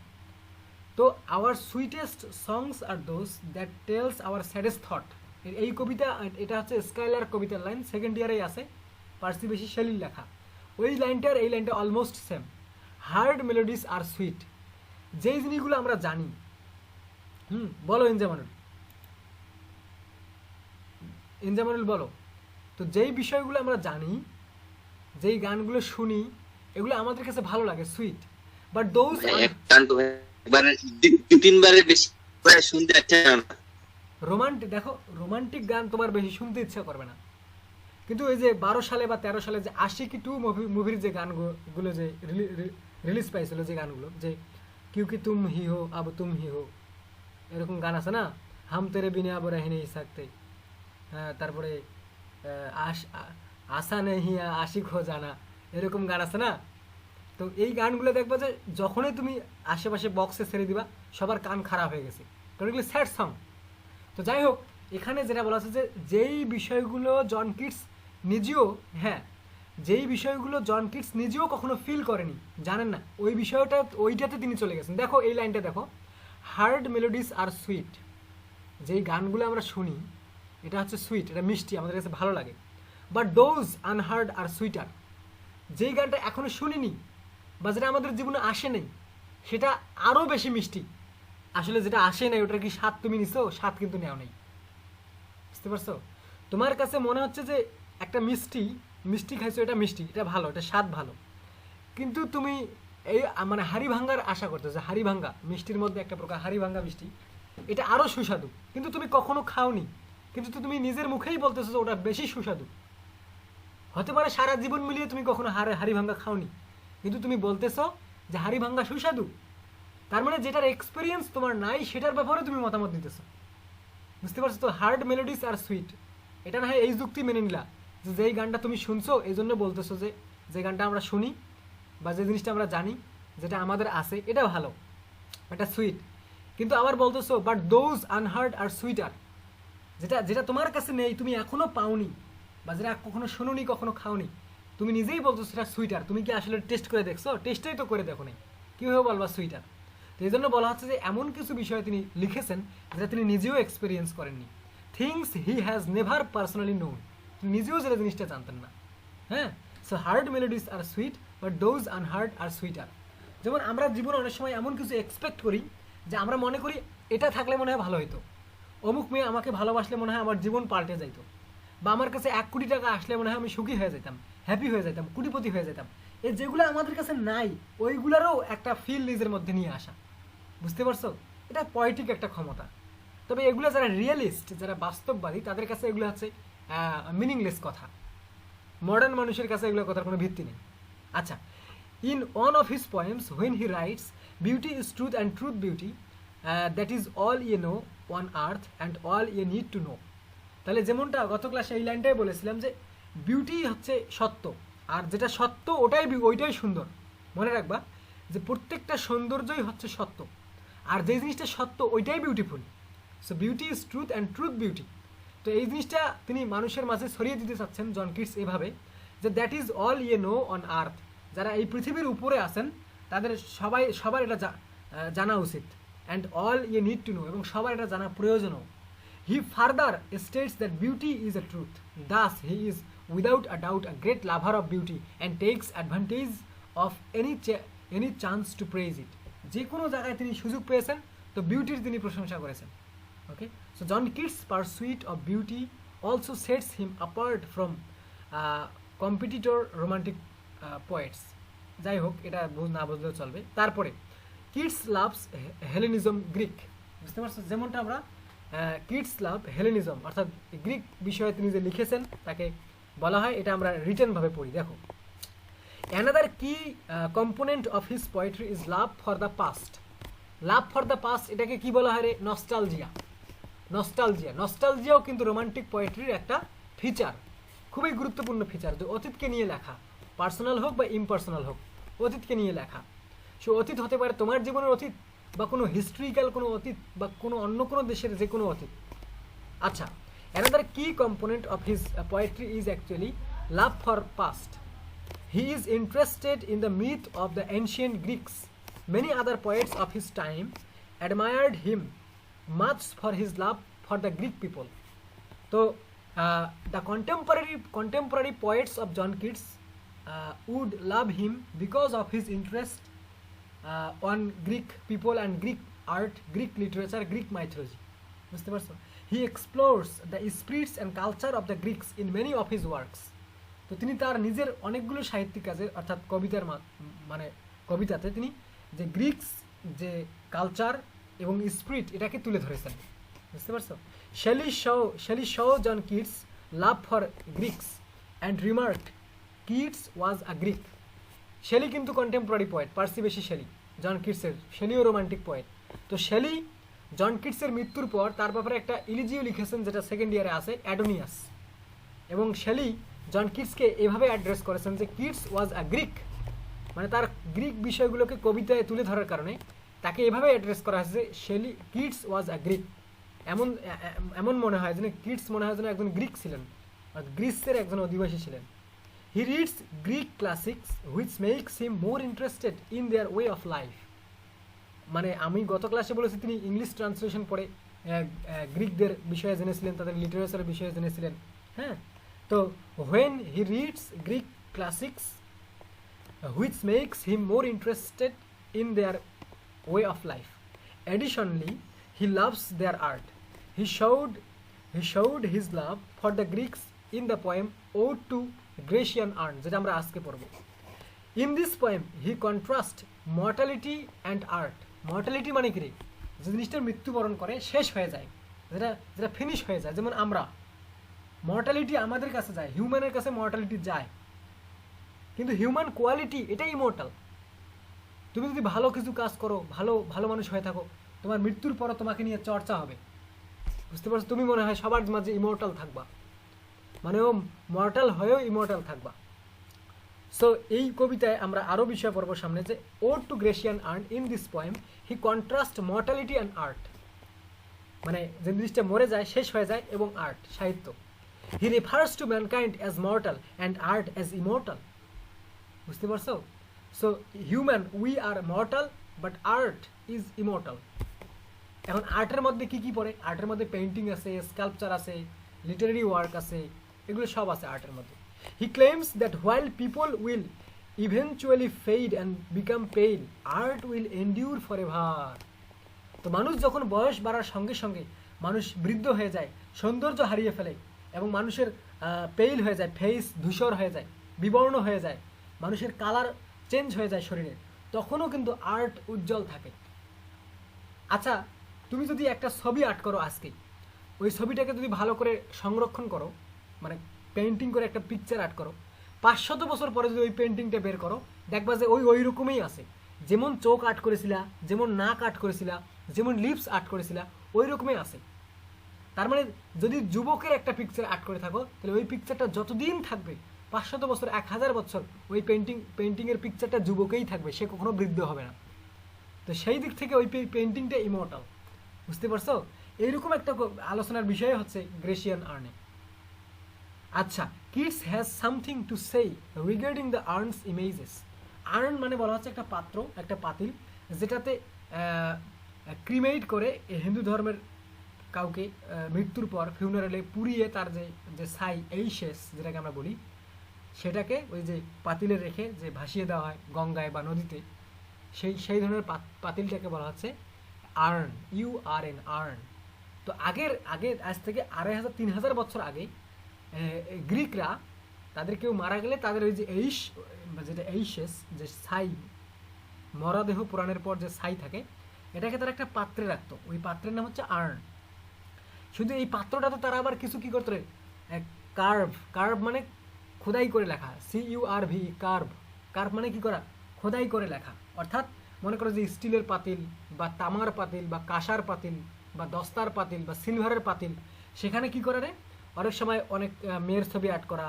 তো our sweetest songs are those that tells our saddest thought. এই কবিতা, এটা হচ্ছে স্কাইলার কবিতার লাইন, সেকেন্ড ইয়ারেই আছে, পার্সি বেশি শেলির লেখা। ওই লাইনটার এই লাইনটা almost same. Hard melodies are sweet, যেই জিনিসগুলো আমরা জানি, বলো ইনজামানুল বলো। তো যেই বিষয়গুলো আমরা জানি, যেই গানগুলো শুনি, এগুলো আমাদের কাছে ভালো লাগে, সুইট। বাট দোজ রোমান্টিক, দেখো রোমান্টিক গান তোমার বেশি শুনতে ইচ্ছা করবে না। কিন্তু ওই যে 12 সালে বা 13 সালে যে আশিকি 2 মুভির যে গানগুলো যে রিলিজ পাইছিল, যে গানগুলো, যে কিউকি তুম হি হো আব তুম হি হো, এরকম গান আছে না, হাম তেরে বিনে আব রহ নেহি সকতে, তারপরে আশা নেহি আশিক হো জানা, এরকম গান আছে না। তো এই গানগুলো দেখবা যে যখনই তুমি আশেপাশে বক্সে ছেড়ে দিবা, সবার কান খারাপ হয়ে গেছে, কারণ এগুলো স্যাড সং। তো যাই হোক, এখানে যেটা বলা আছে যে যেই বিষয়গুলো জন কিটস নিজেও, কখনো ফিল করেনি, জানেন না, ওই বিষয়টা, ওইটাতে তিনি চলে গেছেন। দেখো এই লাইনটা দেখো, হার্ড মেলোডিস আর সুইট, যেই গানগুলো আমরা শুনি এটা হচ্ছে সুইট, এটা মিষ্টি, আমাদের কাছে ভালো লাগে। But those unheard are sweeter, যেই গানটা এখনো শুনিনি বা যেটা আমাদের জীবনে আসে নেই, সেটা আরও বেশি মিষ্টি। আসলে যেটা আসে নাই ওটার কি স্বাদ তুমি নিছো? স্বাদ কিন্তু নেও নেই, বুঝতে পারছো? তোমার কাছে মনে হচ্ছে যে একটা মিষ্টি খাইছো, এটা মিষ্টি, এটা ভালো, এটা স্বাদ ভালো, কিন্তু তুমি এই মানে হাড়ি ভাঙ্গার আশা করতেছো। হাড়ি ভাঙ্গা মিষ্টির মধ্যে একটা প্রকার হাড়ি ভাঙ্গা মিষ্টি, এটা আরও সুস্বাদু, কিন্তু তুমি কখনো খাওনি, কিন্তু তুমি নিজের মুখেই বলতেছো যে ওটা বেশি সুস্বাদু। হতে পারে সারা জীবন মিলিয়ে তুমি কখনো হাড়ি ভাঙ্গা খাওনি, কিন্তু তুমি বলতেছো যে হাড়ি ভাঙ্গা সুস্বাদু। তার মানে যেটার এক্সপিরিয়েন্স তোমার নাই, সেটার ব্যাপারে তুমি মতামত দিতেছো, বুঝতে পারছো তো? হার্ড মেলোডিস আর সুইট, এটা না হয় এই যুক্তি মেনে নিলা যে যেই গানটা তুমি শুনছো এই জন্য বলতেছো যে গানটা আমরা শুনি বা যে জিনিসটা আমরা জানি, যেটা আমাদের আছে, এটা ভালো, এটা সুইট। কিন্তু আবার বলতেছো but those unheard are sweeter, যেটা তোমার কাছে নেই, তুমি এখনো পাওনি, বা যেটা কখনো শুনোনি, কখনো খাওনি, তুমি নিজেই বলতেছো সেটা সুইটার। তুমি কি আসলে টেস্ট করে দেখছো? টেস্টই তো করে দেখো নাই, কীভাবে বলবা সুইটার? তো এই জন্য বলা হচ্ছে যে এমন কিছু বিষয় তিনি লিখেছেন যেটা তিনি নিজেও এক্সপিরিয়েন্স করেননি। Things he has never personally known, তিনি নিজেও যেটা জিনিসটা জানতেন না। হ্যাঁ, so heard melodies are sweet but those unheard are sweeter. যেমন আমরা জীবনে অনেক সময় এমন কিছু এক্সপেক্ট করি যে আমরা মনে করি এটা থাকলে মনে হয় ভালো হতো, অমুক মেয়ে আমাকে ভালোবাসলে মনে হয় আমার জীবন পাল্টে যাইতো, বা আমার কাছে 1 কোটি টাকা আসলে মনে হয় আমি সুখী হয়ে যেতাম, হ্যাপি হয়ে যেতাম, কোটিপতি হয়ে যেতাম। এই যেগুলো আমাদের কাছে নাই, ওইগুলোরও একটা ফিল নিজের মধ্যে নিয়ে আসা, বুঝতে পারছো? এটা পয়েটিক একটা ক্ষমতা। তবে এগুলো যারা রিয়েলিস্ট, যারা বাস্তববাদী, তাদের কাছে এগুলো হচ্ছে মিনিংলেস কথা। মডার্ন মানুষের কাছে এগুলো কথার কোনো ভিত্তি নেই। আচ্ছা, in one of his poems when he writes beauty is truth and truth beauty that is all ye know on earth and all ye need to know. তাহলে যেমনটা গত ক্লাসে এই লাইনটাই বলেছিলাম যে বিউটি হচ্ছে সত্য, আর যেটা সত্য ওইটাই সুন্দর। মনে রাখবা যে প্রত্যেকটা সৌন্দর্যই হচ্ছে সত্য, আর যে জিনিসটা সত্য ওইটাই beautiful. So beauty is truth and truth beauty. তো এই জিনিসটা তিনি মানুষের মাঝে ছড়িয়ে দিতে চাচ্ছেন জন কিটস এভাবে যে that is all ye know on আর্থ। যারা এই পৃথিবীর উপরে আছেন তাদের সবার এটা জানা উচিত, and all ye need to no, এবং সবার এটা জানা প্রয়োজনও। He further states that beauty is a truth. Thus, he is without a doubt a great lover of beauty and takes advantage of any chance to praise it. যে কোনো জায়গায় তিনি সুযোগ পেয়েছেন তো বিউটির তিনি প্রশংসা করেছেন। Okay, so John Keats pursuit of beauty also sets him apart from competitor romantic poets. যাই হোক, এটা না বুঝলেও চলবে। তারপরে কিটস লাভস হেলেনিজম গ্রিক। বুঝতে পারছো? যেমনটা আমরা কিডস লাভ হেলেনিজম, অর্থাৎ গ্রিক বিষয়ে তিনি যে লিখেছেন তাকে বলা হয়, এটা আমরা রিটেনভাবে পড়ি। দেখো, অ্যানাদার কি component of his poetry is love for the past. Love for the past এটাকে কি বলা হয় রে? নস্টালজিয়া। নস্টালজিয়াও কিন্তু রোমান্টিক পোয়েট্রির একটা ফিচার, খুবই গুরুত্বপূর্ণ ফিচার, যে অতীতকে নিয়ে লেখা, পার্সোনাল হোক বা ইমপার্সোনাল হোক, অতীতকে নিয়ে লেখা। সে অতীত হতে পারে তোমার জীবনের অতীত, বা কোনো হিস্ট্রিক্যাল কোনো অতীত, বা কোনো অন্য কোনো দেশের যে কোনো অতীত। আচ্ছা, অ্যানাদার কি component of his poetry is actually love for past. He is interested in the myth of the ancient Greeks. Many other poets of his time admired him much for his love for the Greek people. তো the contemporary poets of John Keats would love him because of his interest on Greek people and Greek art, Greek literature, Greek mythology. বুঝতে পারছো? He explores the spirits and culture of the Greeks in many of his works. তো তিনি তার নিজের অনেকগুলো সাহিত্যিক কাজে, অর্থাৎ কবিতার মানে কবিতাতে তিনি যে গ্রিক্স যে কালচার এবং স্পিরিট এটাকে তুলে ধরেছেন। বুঝতে পারছো? Shelley saw John Keats' love for Greeks and remarked, Keats was a Greek. Shelley কিন্তু contemporary poet, Percy Bysshe Shelley, John কিটসের। শেলিও রোমান্টিক পোয়েট। তো শেলি জন কিটসের মৃত্যুর পর তার ব্যাপারে একটা ইলিজিও লিখেছেন, যেটা সেকেন্ড ইয়ারে আছে, অ্যাডোনিয়াস। এবং শেলি জন কিটসকে এভাবে অ্যাড্রেস করেছেন যে কিটস ওয়াজ আ গ্রিক, মানে তার গ্রিক বিষয়গুলোকে কবিতায় তুলে ধরার কারণে তাকে এভাবে অ্যাড্রেস করা হয়েছে যে কিটস ওয়াজ আ গ্রিক। এমন মনে হয় যেন কিটস মনে হয় যেন একজন গ্রিক ছিলেন, গ্রিসের একজন অধিবাসী ছিলেন। He reads Greek classics which makes him more interested in their way of life. মানে আমি গত ক্লাসে বলেছি তিনি ইংলিশ ট্রান্সলেশন পড়ে গ্রিকদের বিষয়ে জেনেছিলেন, তাদের লিটারেচারের বিষয়ে জেনেছিলেন। হ্যাঁ, তো when he reads Greek classics which makes him more interested in their way of life. Additionally, he loves their art. He showed his love for the Greeks in the poem Ode to Grecian art, যেটা আমরা আজকে পড়ব। In this poem, he contrasts mortality and art. Mortality মানে কি রে? যে জিনিসটার মৃত্যুবরণ করে, শেষ হয়ে যায়, যেটা ফিনিশ হয়ে যায়। যেমন আমরা, মর্টালিটি আমাদের কাছে যায়, হিউম্যানের কাছে মর্টালিটি যায়, কিন্তু হিউম্যান কোয়ালিটি এটাই ইমর্টাল। তুমি যদি ভালো কিছু কাজ করো, ভালো মানুষ হয়ে থাকো, তোমার মৃত্যুর পরও তোমাকে নিয়ে চর্চা হবে। বুঝতে পারছো? তুমি মনে হয় সবার মাঝে ইমর্টাল থাকবা, মানে ও মর্টাল হয়েও ইমর্টাল থাকবা। সো এই কবিতায় আমরা আরও বিষয় পড়ব সামনে, যে ode to Grecian art. In this poem he contrast mortality and art, মানে যে জিনিসটা মরে যায়, শেষ হয়ে যায়, এবং আর্ট, সাহিত্য। He refers to mankind as mortal and art as immortal. বুঝতে পারছো? So human, we are mortal but art is immortal. এখন আর্টের মধ্যে কি কি পড়ে? আর্টের মধ্যে পেইন্টিং আছে, স্কাল্পচার আছে, লিটারারি ওয়ার্ক আছে, এগুলো সব আছে আর্টের মধ্যে। He claims that while people will eventually fade and become pale, art will endure forever. তো মানুষ যখন বয়স বাড়ার সঙ্গে সঙ্গে মানুষ বৃদ্ধ হয়ে যায়, সৌন্দর্য হারিয়ে ফেলে, এবং মানুষের পেইল হয়ে যায়, ফেস ধূসর হয়ে যায়, বিবর্ণ হয়ে যায়, মানুষের কালার চেঞ্জ হয়ে যায় শরীরে, তখনও কিন্তু আর্ট উজ্জ্বল থাকে। আচ্ছা, তুমি যদি একটা ছবি আর্ট করো আজকে, ওই ছবিটাকে যদি ভালো করে সংরক্ষণ করো, মানে পেন্টিং করে একটা পিকচার আর্ট করো, 500 বছর পরে যদি ওই পেন্টিংটা বের করো, দেখবা যে ওই রকমই আছে। যেমন চোখ আর্ট করেছিলা, যেমন নাক আর্ট করেছিলা, যেমন লিপস আর্ট করেছিলা, ওই রকমই আছে। তার মানে যদি যুবকের একটা পিকচার আর্ট করে থাকো, তাহলে ওই পিকচারটা যতদিন থাকবে, 500 বছর, 1000 বছর, ওই পেন্টিংয়ের পিকচারটা যুবকেই থাকবে, সে কখনো বৃদ্ধ হবে না। তো সেই দিক থেকে ওই পেন্টিংটা ইমর্টাল। বুঝতে পারছো? এইরকম একটা আলোচনার বিষয় হচ্ছে গ্রেসিয়ান আর্নে। আচ্ছা, Keats has something to say regarding the urn's images. Urn মানে বলা হচ্ছে একটা পাত্র, একটা পাতিল, যেটাতে ক্রিমেট করে হিন্দু ধর্মের কাউকে মৃত্যুর পর ফিউনারেলে পুড়িয়ে তার যে যে ছাই, এই শেষ যেটাকে আমরা বলি, সেটাকে ওই যে পাতিলে রেখে যে ভাসিয়ে দেওয়া হয় গঙ্গায় বা নদীতে, সেই ধরনের পাতিলটাকে বলা হচ্ছে আর্ন, URN, আর্ন। তো আগে আজ থেকে 2500-3000 বছর আগে গ্রিকরা, তাদের কেউ মারা গেলে তাদের ওই যে যেটা এইশেস, যে ছাই, মরদেহ পুরাণের পর যে ছাই থাকে, এটাকে তারা একটা পাত্রে রাখতো। ওই পাত্রের নাম হচ্ছে আর্ন। শুধু এই পাত্রটাতে তারা আবার কিছু কি করতো, কার্ভ মানে খোদাই করে লেখা, CURV, কার্ভ। কার্ভ মানে কি করা, খোদাই করে লেখা। অর্থাৎ মনে করো যে স্টিলের পাতিল বা তামার পাতিল বা কাঁসার পাতিল বা দস্তার পাতিল বা সিলভারের পাতিল, সেখানে কি করে রে, অনেক সময় অনেক মেয়ের ছবি আর্ট করা,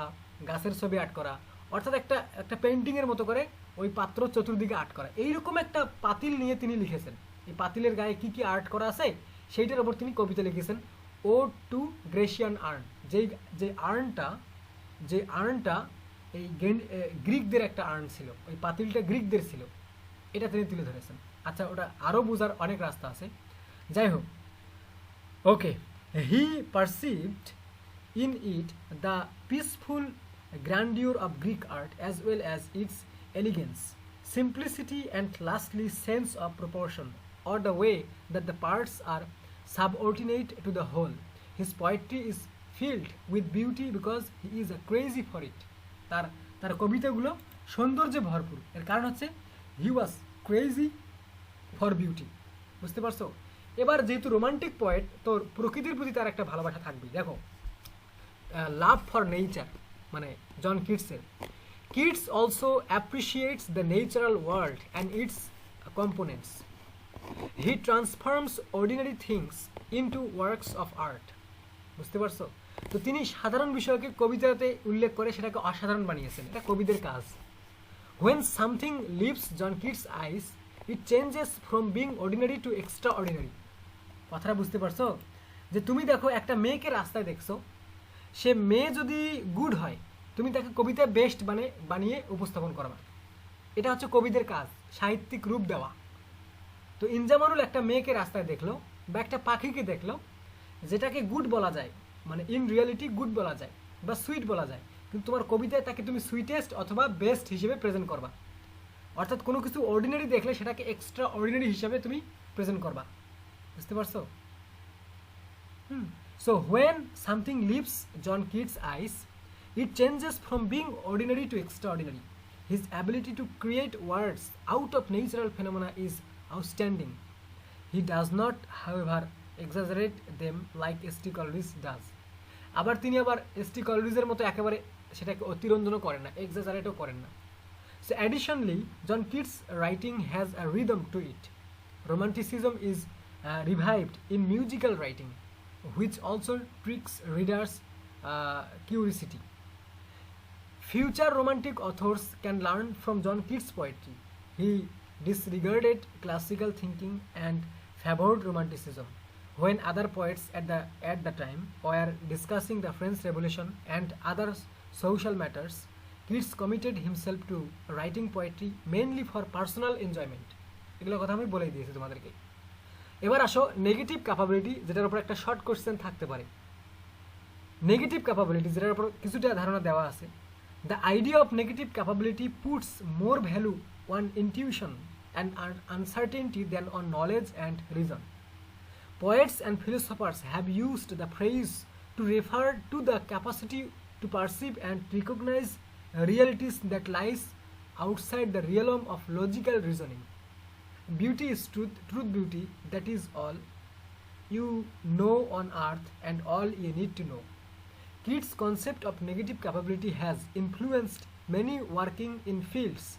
গাছের ছবি আর্ট করা, অর্থাৎ একটা পেন্টিংয়ের মতো করে ওই পাত্র চতুর্দিকে আর্ট করা। এইরকম একটা পাতিল নিয়ে তিনি লিখেছেন। এই পাতিলের গায়ে কি কি আর্ট করা আছে সেইটার ওপর তিনি কবিতা লিখেছেন, ও টু গ্রেসিয়ান আর্ন। যে আর্নটা এই গ্রিকদের একটা আর্ন ছিল, ওই পাতিলটা গ্রিকদের ছিল, এটা তিনি তুলে ধরেছেন। আচ্ছা, ওটা আরও বোঝার অনেক রাস্তা আছে, যাই হোক। Okay, he perceived in it the peaceful grandeur of Greek art as well as its elegance, simplicity, and lastly sense of proportion, or the way that the parts are subordinate to the whole. His poetry is filled with beauty because he is a crazy for it. তার তার কবিতাগুলো সৌন্দর্যে ভরপুর, এর কারণ হচ্ছে হি ওয়াজ crazy for beauty. বুঝতে পারছো? এবার যেহেতু রোমান্টিক পয়েট, তো প্রকৃতির প্রতি তার একটা ভালোবাসা থাকবে। দেখো, লাভ ফর নেচার, মানে জন কিটসের, Keats also appreciates the natural world and its components. He transforms ordinary things into works of art. বুঝতে পারছো? তো তিনি সাধারণ বিষয়কে কবিতাতে উল্লেখ করে সেটাকে অসাধারণ বানিয়েছেন, এটা কবিদের কাজ। When something leaves John Keats' eyes, it changes from being ordinary to extraordinary. কথাটা বুঝতে পারছো? যে তুমি দেখো একটা মেয়েকে রাস্তায় দেখছো, সে মেয়ে যদি গুড হয়, তুমি তাকে কবিতায় বেস্ট বানিয়ে উপস্থাপন করবা। এটা হচ্ছে কবিদের কাজ, সাহিত্যিক রূপ দেওয়া। তো ইনজামানুল একটা মেয়েকে রাস্তায় দেখলো বা একটা পাখিকে দেখলো, যেটাকে গুড বলা যায়, মানে ইন রিয়ালিটি গুড বলা যায় বা সুইট বলা যায়, কিন্তু তোমার কবিতায় তাকে তুমি সুইটেস্ট অথবা বেস্ট হিসেবে প্রেজেন্ট করবা। অর্থাৎ কোনো কিছু অর্ডিনারি দেখলে সেটাকে এক্সট্রা অর্ডিনারি হিসেবে তুমি প্রেজেন্ট করবা। বুঝতে পারছো? So when something leaves John Keats' eyes, it changes from being ordinary to extraordinary. His ability to create words out of natural phenomena is outstanding. He does not, however, exaggerate them like S.T. Coleridge does. আবার তিনি S.T. Coleridgeর মতো একেবারে সেটাকে অতিরঞ্জনও করেন না, এক্সাজারেটও করেন না। So additionally, John Keats' writing has a rhythm to it. Romanticism is revived in musical writing, which also tricks readers' curiosity. Future romantic authors can learn from John Keats' poetry. He disregarded classical thinking and favored romanticism. When other poets at the time were discussing the French Revolution and other social matters, Keats committed himself to writing poetry mainly for personal enjoyment. এগুলো কথা আমি বলেই দিয়েছি তোমাদেরকে। এবার আসো negative capability, যেটার উপর একটা শর্ট কোশ্চেন থাকতে পারে। নেগেটিভ ক্যাপাবিলিটি, যেটার উপর কিছুটা ধারণা দেওয়া আছে। The idea of negative capability puts more value on intuition and uncertainty than on knowledge and reason. Poets and philosophers have used the phrase to refer to the capacity to perceive and recognize realities that lies outside the realm of logical reasoning. Beauty is truth, truth beauty, that is all you know on earth and all you need to know. Keats' concept of negative capability has influenced many working in fields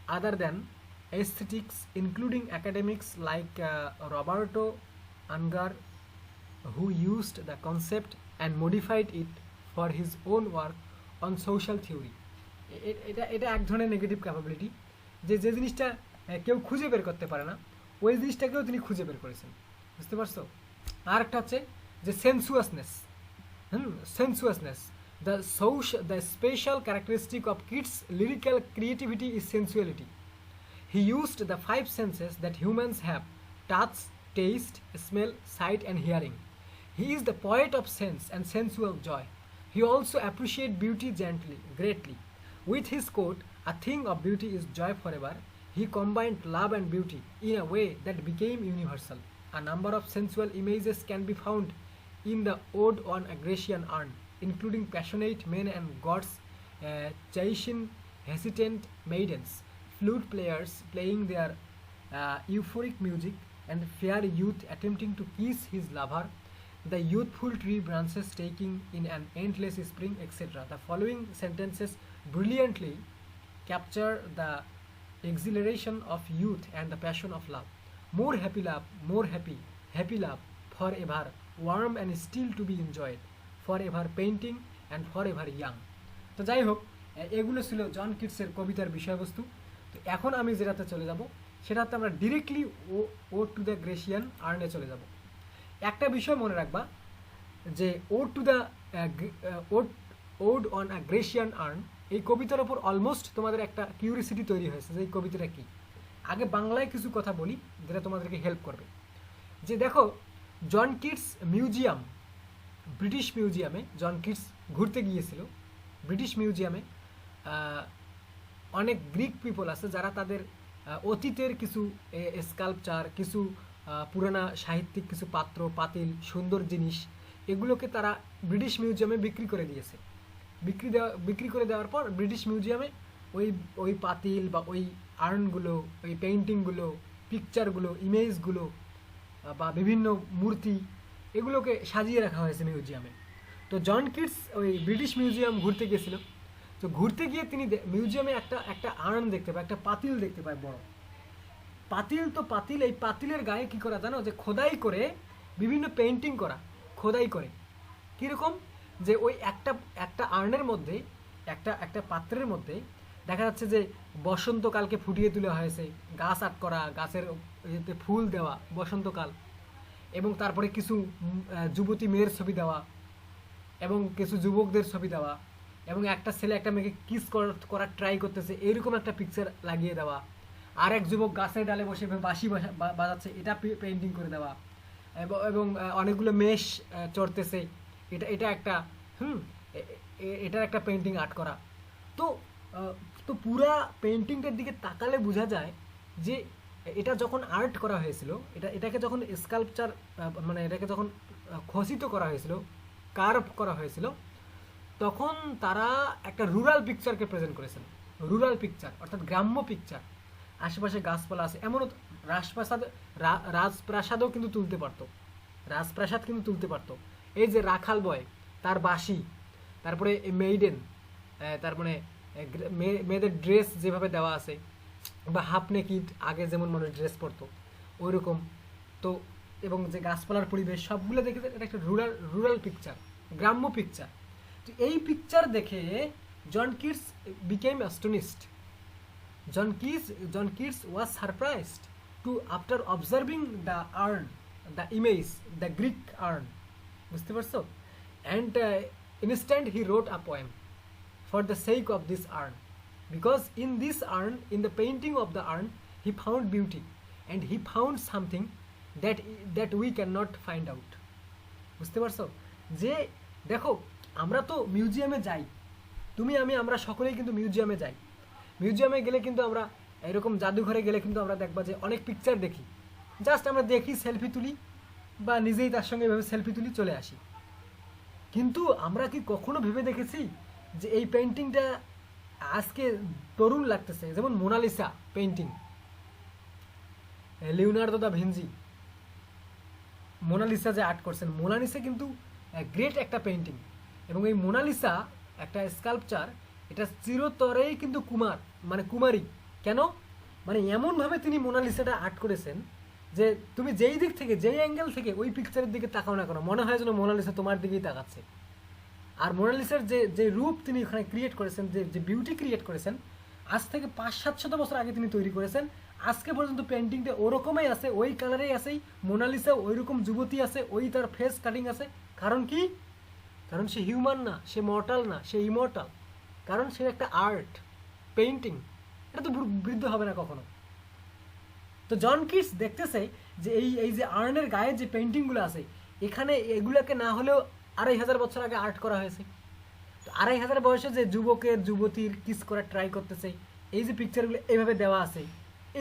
other than aesthetics, including academics like Roberto Unger, who used the concept and modified it for his own work on social theory. এটা এটা এক ধরনের negative capability, যে যে জিনিসটা কেউ খুঁজে বের করতে পারে না ওই জিনিসটাকেও তিনি খুঁজে বের করেছেন, বুঝতে পারছো? আর একটা হচ্ছে যে সেন্সুয়াসনেস, sensuousness. The special characteristic of Keats' lyrical creativity is sensuality. He used the five senses that humans have: touch, taste, smell, sight, and hearing. He is the poet of sense and sensual joy. He also appreciated beauty greatly. With his quote, "A thing of beauty is joy forever," he combined love and beauty in a way that became universal. A number of sensual images can be found in the Ode on a Grecian urn, including passionate men and gods, chasing hesitant maidens, flute players playing their euphoric music, and fair youth attempting to kiss his lover, the youthful tree branches taking in an endless spring, etc. The following sentences brilliantly capture the exhilaration of youth and the passion of love. More happy love, more happy love, forever, warm and still to be enjoyed, forever painting and forever young. তো যাই হোক, এগুলো ছিল জন কিটসের কবিতার বিষয়বস্তু। তো এখন আমি যেটাতে চলে যাব সেটাতে আমরা ডিরেক্টলি ও টু দ্য গ্রেসিয়ান আর্নে চলে যাব। একটা বিষয় মনে রাখবা যে ode on a Grecian earn, এই কবিতার ওপর অলমোস্ট তোমাদের একটা কিউরিসিটি তৈরি হয়েছে যে এই কবিতাটা কী। আগে বাংলায় কিছু কথা বলি যেটা তোমাদেরকে হেল্প করবে। যে দেখো, জন কিটস মিউজিয়াম, ব্রিটিশ মিউজিয়ামে জন কিটস ঘুরতে গিয়েছিল। ব্রিটিশ মিউজিয়ামে অনেক গ্রিক পিপল আছে যারা তাদের অতীতের কিছু স্কাল্পচার, কিছু পুরানা সাহিত্যিক কিছু পাত্র পাতিল, সুন্দর জিনিস, এগুলোকে তারা ব্রিটিশ মিউজিয়ামে বিক্রি করে দিয়েছে। বিক্রি করে দেওয়ার পর ব্রিটিশ মিউজিয়ামে ওই পাতিল বা ওই আর্নগুলো, ওই পেইন্টিংগুলো, পিকচারগুলো, ইমেজগুলো বা বিভিন্ন মূর্তি, এগুলোকে সাজিয়ে রাখা হয়েছে মিউজিয়ামে। তো জন কিটস ওই ব্রিটিশ মিউজিয়াম ঘুরতে গিয়েছিল। তো ঘুরতে গিয়ে তিনি মিউজিয়ামে একটা আর্ন দেখতে পায়, একটা পাতিল দেখতে পায়, বড় পাতিল। তো পাতিল, এই পাতিলের গায়ে কী করা জানো, যে খোদাই করে বিভিন্ন পেইন্টিং করা, খোদাই করে কীরকম, যে ওই একটা আর্নের মধ্যে, একটা পাত্রের মধ্যে দেখা যাচ্ছে যে বসন্তকালকে ফুটিয়ে তোলা হয়েছে, গাছ আট করা, গাছের ইয়েতে ফুল দেওয়া বসন্তকাল, এবং তারপরে কিছু যুবতী মেয়ের ছবি দেওয়া এবং কিছু যুবকদের ছবি দেওয়া, এবং একটা ছেলে একটা মেয়েকে কিস করার ট্রাই করতেছে, এরকম একটা পিকচার লাগিয়ে দেওয়া। আর এক যুবক গাছের ডালে বসে বাঁশি বাজাচ্ছে, এটা পেইন্টিং করে দেওয়া, এবং অনেকগুলো মেষ চড়তেছে, এটা একটা এটার একটা পেইন্টিং আর্ট করা। তো পুরা পেইন্টিংটার দিকে তাকালে বোঝা যায় যে এটা যখন আর্ট করা হয়েছিল, এটাকে যখন স্কাল্পচার মানে এটাকে যখন খচিত করা হয়েছিল, কার্ভ করা হয়েছিল, তখন তারা একটা রুরাল পিকচারকে প্রেজেন্ট করেছেন। রুরাল পিকচার অর্থাৎ গ্রাম্য পিকচার, আশেপাশে গাছপালা আছে, এমনও রাজপ্রাসাদও কিন্তু তুলতে পারতো, রাজপ্রাসাদ কিন্তু তুলতে পারতো। এই যে রাখাল বয়, তার বাঁশি, তারপরে মেইডেন, তার মানে মেয়েদের ড্রেস যেভাবে দেওয়া আছে, বা হাফ নেকিড আগে যেমন মানুষ ড্রেস পরতো ওই রকম। তো এবং যে গাছপালার পরিবেশ, সবগুলো দেখে এটা একটা রুরাল পিকচার, গ্রাম্য পিকচার। তো এই পিকচার দেখে John Keats became astonished. John Keats was surprised after observing the urn, the image, the Greek urn. বুঝতে পারছো? And instant he wrote a poem for the sake of this urn, because in this urn, in the painting of the urn, he found beauty, and he found something that we cannot find out. বুঝতে পারছো? যে দেখো, আমরা তো মিউজিয়ামে যাই, তুমি আমি আমরা সকলেই কিন্তু মিউজিয়ামে যাই। মিউজিয়ামে গেলে কিন্তু আমরা এরকম জাদুঘরে গেলে কিন্তু আমরা দেখবা যে অনেক পিকচার দেখি, জাস্ট আমরা দেখি, সেলফি তুলি, বা নিজেই তার সঙ্গে এভাবে সেলফি তুলি, চলে আসি। কিন্তু আমরা কি কখনো ভেবে দেখেছি যে এই পেইন্টিংটা আজকে তরুণ লাগতেছে? যেমন Mona Lisa painting, Leonardo da Vinci Mona Lisa যে আর্ট করছেন, মোনালিসা কিন্তু গ্রেট একটা পেন্টিং, এবং এই মোনালিসা একটা স্কাল্পচার, এটা চিরতরেই কিন্তু কুমারী। কেন? মানে এমনভাবে তিনি মোনালিসাটা আর্ট করেছেন যে তুমি যেই দিক থেকে, যেই অ্যাঙ্গেল থেকে ওই পিকচারের দিকে তাকাও না কেন, মনে হয় যেন মোনালিসা তোমার দিকেই তাকাচ্ছে। আর মোনালিসার যে যে রূপ তিনি ওখানে ক্রিয়েট করেছেন, যে যে বিউটি ক্রিয়েট করেছেন, আজ থেকে 500-700 বছর আগে তিনি তৈরি করেছেন। আজকে পর্যন্ত পেন্টিংটা ওরকমই আছে, ওই কালারেই আছে, মোনালিসা ওই রকম যুবতী আছে, ওই তার ফেস কাটিং আছে। কারণ কি? কারণ সে হিউম্যান না, সে মর্টাল না, সে ইমর্টাল। কারণ সে একটা আর্ট পেইন্টিং, এটা তো বৃদ্ধ হবে না কখনো। তো জন কিটস দেখতেছে যে এই যে আর্নের গায়ে যে পেইন্টিংগুলো আছে, এখানে এগুলোকে না হলেও 2500 বছর আগে আর্ট করা হয়েছে। তো 2500 বয়সে যে যুবতীর কিস করার ট্রাই করতেছে, এই যে পিকচারগুলো এইভাবে দেওয়া আছে,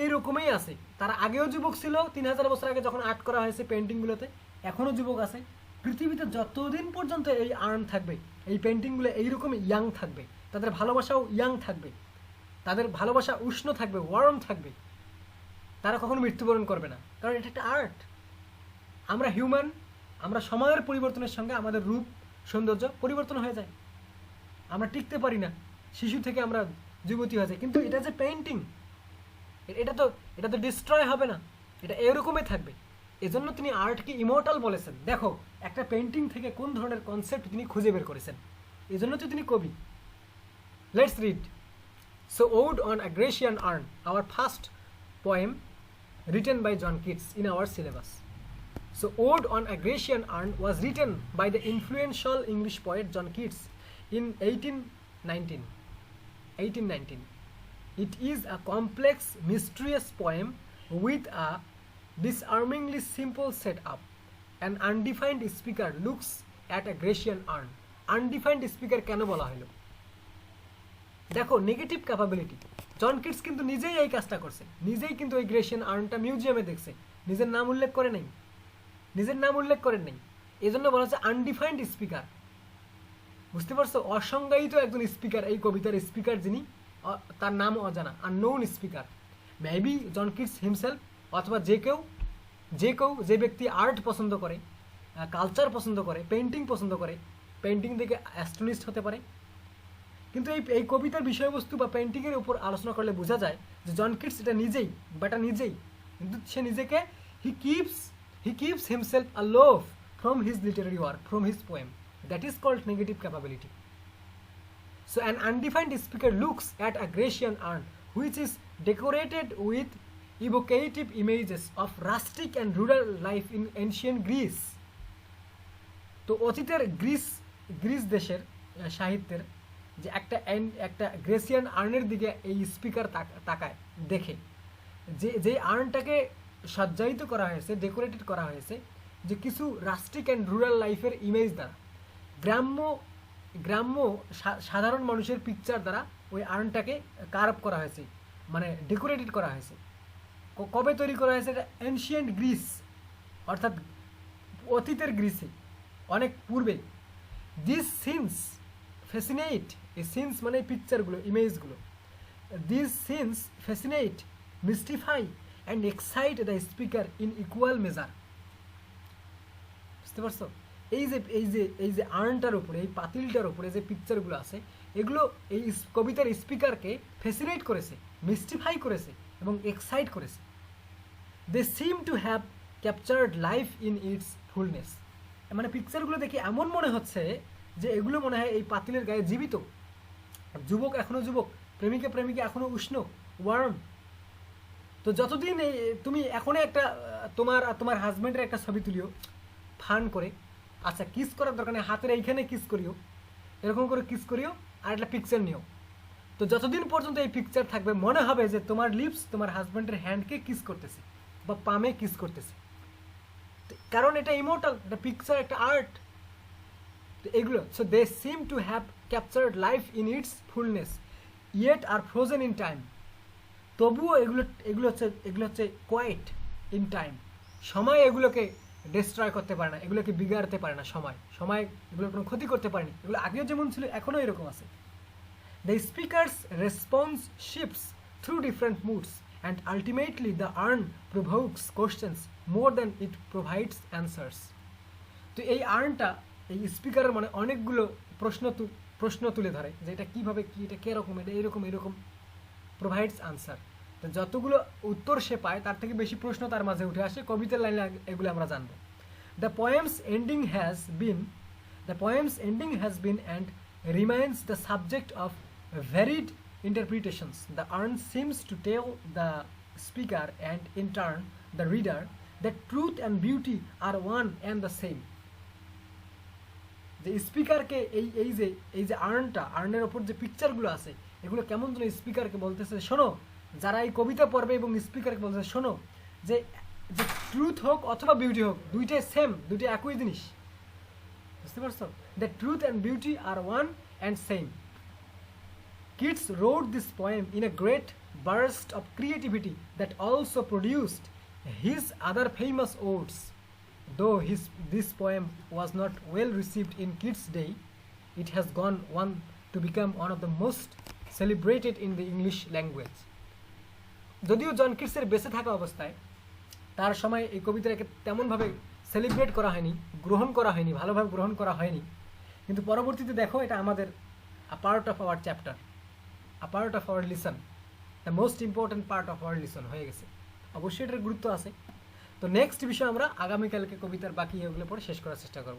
এইরকমই আছে। তারা আগেও যুবক ছিল 3000 বছর আগে যখন আর্ট করা হয়েছে পেন্টিংগুলোতে, এখনও যুবক আছে। পৃথিবীতে যতদিন পর্যন্ত এই আর্ন থাকবে, এই পেন্টিংগুলো এইরকমই ইয়াং থাকবে, তাদের ভালোবাসাও ইয়াং থাকবে, তাদের ভালোবাসা উষ্ণ থাকবে, ওয়ার্ম থাকবে, তারা কখনো মৃত্যুবরণ করবে না। কারণ এটা একটা আর্ট। আমরা হিউম্যান, আমরা সময়ের পরিবর্তনের সঙ্গে আমাদের রূপ সৌন্দর্য পরিবর্তন হয়ে যায়, আমরা টিকতে পারি না, শিশু থেকে আমরা যুবতী হয়ে যায়। কিন্তু এটা যে পেইন্টিং, এটা তো ডিস্ট্রয় হবে না, এটা এরকমই থাকবে। এজন্য তিনি আর্টকে ইমর্টাল বলেছেন। দেখো একটা পেইন্টিং থেকে কোন ধরনের কনসেপ্ট তিনি খুঁজে বের করেছেন, এজন্য তো তিনি কবি। Let's read. So ode on a Grecian urn, our first poem written by John Keats in our syllabus. So Ode on a Grecian Urn was written by the influential English poet John Keats in 1819. It is a complex, mysterious poem with a disarmingly simple setup. An undefined speaker looks at a Grecian urn. Undefined speaker কেন বলা হলো? দেখো negative capability. John Keats কিন্তু নিজেই এই কাজটা করছে, নিজেই কিন্তু ওই গ্রেসিয়ান আর্নটা মিউজিয়ামে দেখছে, নিজের নাম উল্লেখ করেন নাই। এই জন্য বলা হচ্ছে আনডিফাইন্ড স্পিকার। বুঝতে পারছো? অসংজ্ঞায়িত একজন স্পিকার, এই কবিতার স্পিকার যিনি, তার নাম অজানা, unknown speaker. Maybe John Keats himself, অথবা যে ব্যক্তি আর্ট পছন্দ করে, কালচার পছন্দ করে, পেইন্টিং পছন্দ করে, পেইন্টিং দেখে অ্যাস্ট্রোনিস্ট হতে পারে। কিন্তু এই কবিতার বিষয়বস্তু বা পেন্টিংয়ের উপর আলোচনা করলে বোঝা যায় যে জন কিটস এটা নিজেই কিন্তু সে নিজেকে he keeps himself aloof from his literary work, from his poem. That is called negative capability. So an undefined speaker looks at a Grecian urn which is decorated with evocative images of rustic and rural life in ancient Greece. তো অতীতের Greece দেশের সাহিত্যের যে একটা গ্রেসিয়ান আর্নের দিকে এই speaker তাকায়, দেখে যে আর্নটাকে সজ্জায়িত করা হয়েছে, ডেকোরেটেড করা হয়েছে যে কিছু রাস্টিক অ্যান্ড রুরাল লাইফের ইমেজ দ্বারা, গ্রাম্য সাধারণ মানুষের পিকচার দ্বারা ওই আর্নটাকে কার্ভ করা হয়েছে, মানে ডেকোরেটেড করা হয়েছে। কবে তৈরি করা হয়েছে? এটা এনশিয়েন্ট গ্রিস, অর্থাৎ অতীতের গ্রিসে, অনেক পূর্বে। দিস সিনস ফ্যাসিনেট, এই সিনস মানে পিকচারগুলো, ইমেজগুলো, this scenes fascinate, mystify and excite the speaker in equal measure. বুঝতে পারছো? এই যে আর্নটার উপরে, এই পাতিলটার উপরে যে পিকচারগুলো আছে, এগুলো এই কবিতার স্পিকারকে ফ্যাসিনেট করেছে, মিস্টিফাই করেছে এবং এক্সাইট করেছে। They seem to have captured life in its fullness. মানে পিকচারগুলো দেখে এমন মনে হচ্ছে যে এগুলো মনে হয় এই পাতিলের গায়ে জীবিত, যুবক এখনো যুবক, প্রেমিকা এখনো উষ্ণ, ওয়ার্ম। তো যতদিন তুমি এখনই একটা তোমার হাজব্যান্ডের একটা ছবি তুলিও ফান করে, আচ্ছা কিস করার দরকার নেই, হাতের এইখানে কিস করিও, এরকম করে কিস করিও, আর একটা পিকচার নিও। তো যতদিন পর্যন্ত এই পিকচার থাকবে, মনে হবে যে তোমার লিপস তোমার হাজব্যান্ডের হ্যান্ডকে কিস করতেছে বা পামে কিস করতেছে, কারণ এটা ইমোর্টাল, এটা পিকচার, একটা আর্ট। এগুলো, so they seem to have captured life in its fullness yet are frozen in time. তবুও এগুলো হচ্ছে কোয়াইট ইন টাইম। সময় এগুলোকে ডিস্ট্রয় করতে পারে না, এগুলোকে বিগাড়তে পারে না। সময় এগুলোর কোনো ক্ষতি করতে পারেনি। এগুলো আগেও যেমন ছিল এখনও এরকম আছে। The speaker's response shifts through different moods and ultimately the urn provokes questions more than it provides answers. তো এই আর্নটা এই স্পিকারের মানে অনেকগুলো প্রশ্ন তুলে ধরে যে এটা কীভাবে কী, এটা কীরকম, এটা এরকম এরকম, প্রোভাইডস আনসার। তো যতগুলো উত্তর সে পায় তার থেকে বেশি প্রশ্ন তার মাঝে উঠে আসে। কবিতার লাইনে এগুলো আমরা জানবো। The poems ending has been and remains the subject of varied interpretations. The urn seems to tell the speaker and in turn the reader that truth and beauty are one and the same. যে স্পিকারকে এই যে আর্নের ওপর যে পিকচারগুলো আছে এগুলো কেমন যেন স্পিকারকে বলতেছে শোনো, যারা এই কবিতা পড়বে এবং স্পিকারকে বলতেছে শোনো যে ট্রুথ হোক অথবা বিউটি হোক দুইটাই সেম, দুইটাই একই জিনিস। বুঝতে পারছো? The truth and beauty are one and same. Keats wrote this poem in a great burst of creativity that also produced his other famous odes. Though this poem was not well received in Keats' day, it has gone on to become one of the most celebrated in the English language. যদিও জন কিটসের বেঁচে থাকা অবস্থায় তার সময় এই কবিতাটাকে তেমনভাবে celebrate করা হয়নি, গ্রহণ করা হয়নি, ভালোভাবে গ্রহণ করা হয়নি, কিন্তু পরবর্তীতে দেখো এটা আমাদের a part of our chapter, a part of our lesson, the most important part of our lesson হয়ে গেছে। অবশ্যই এটার গুরুত্ব আছে। তো নেক্সট বিষয় আমরা আগামীকালকে কবিতার বাকি এগুলো পরে শেষ করার চেষ্টা করব।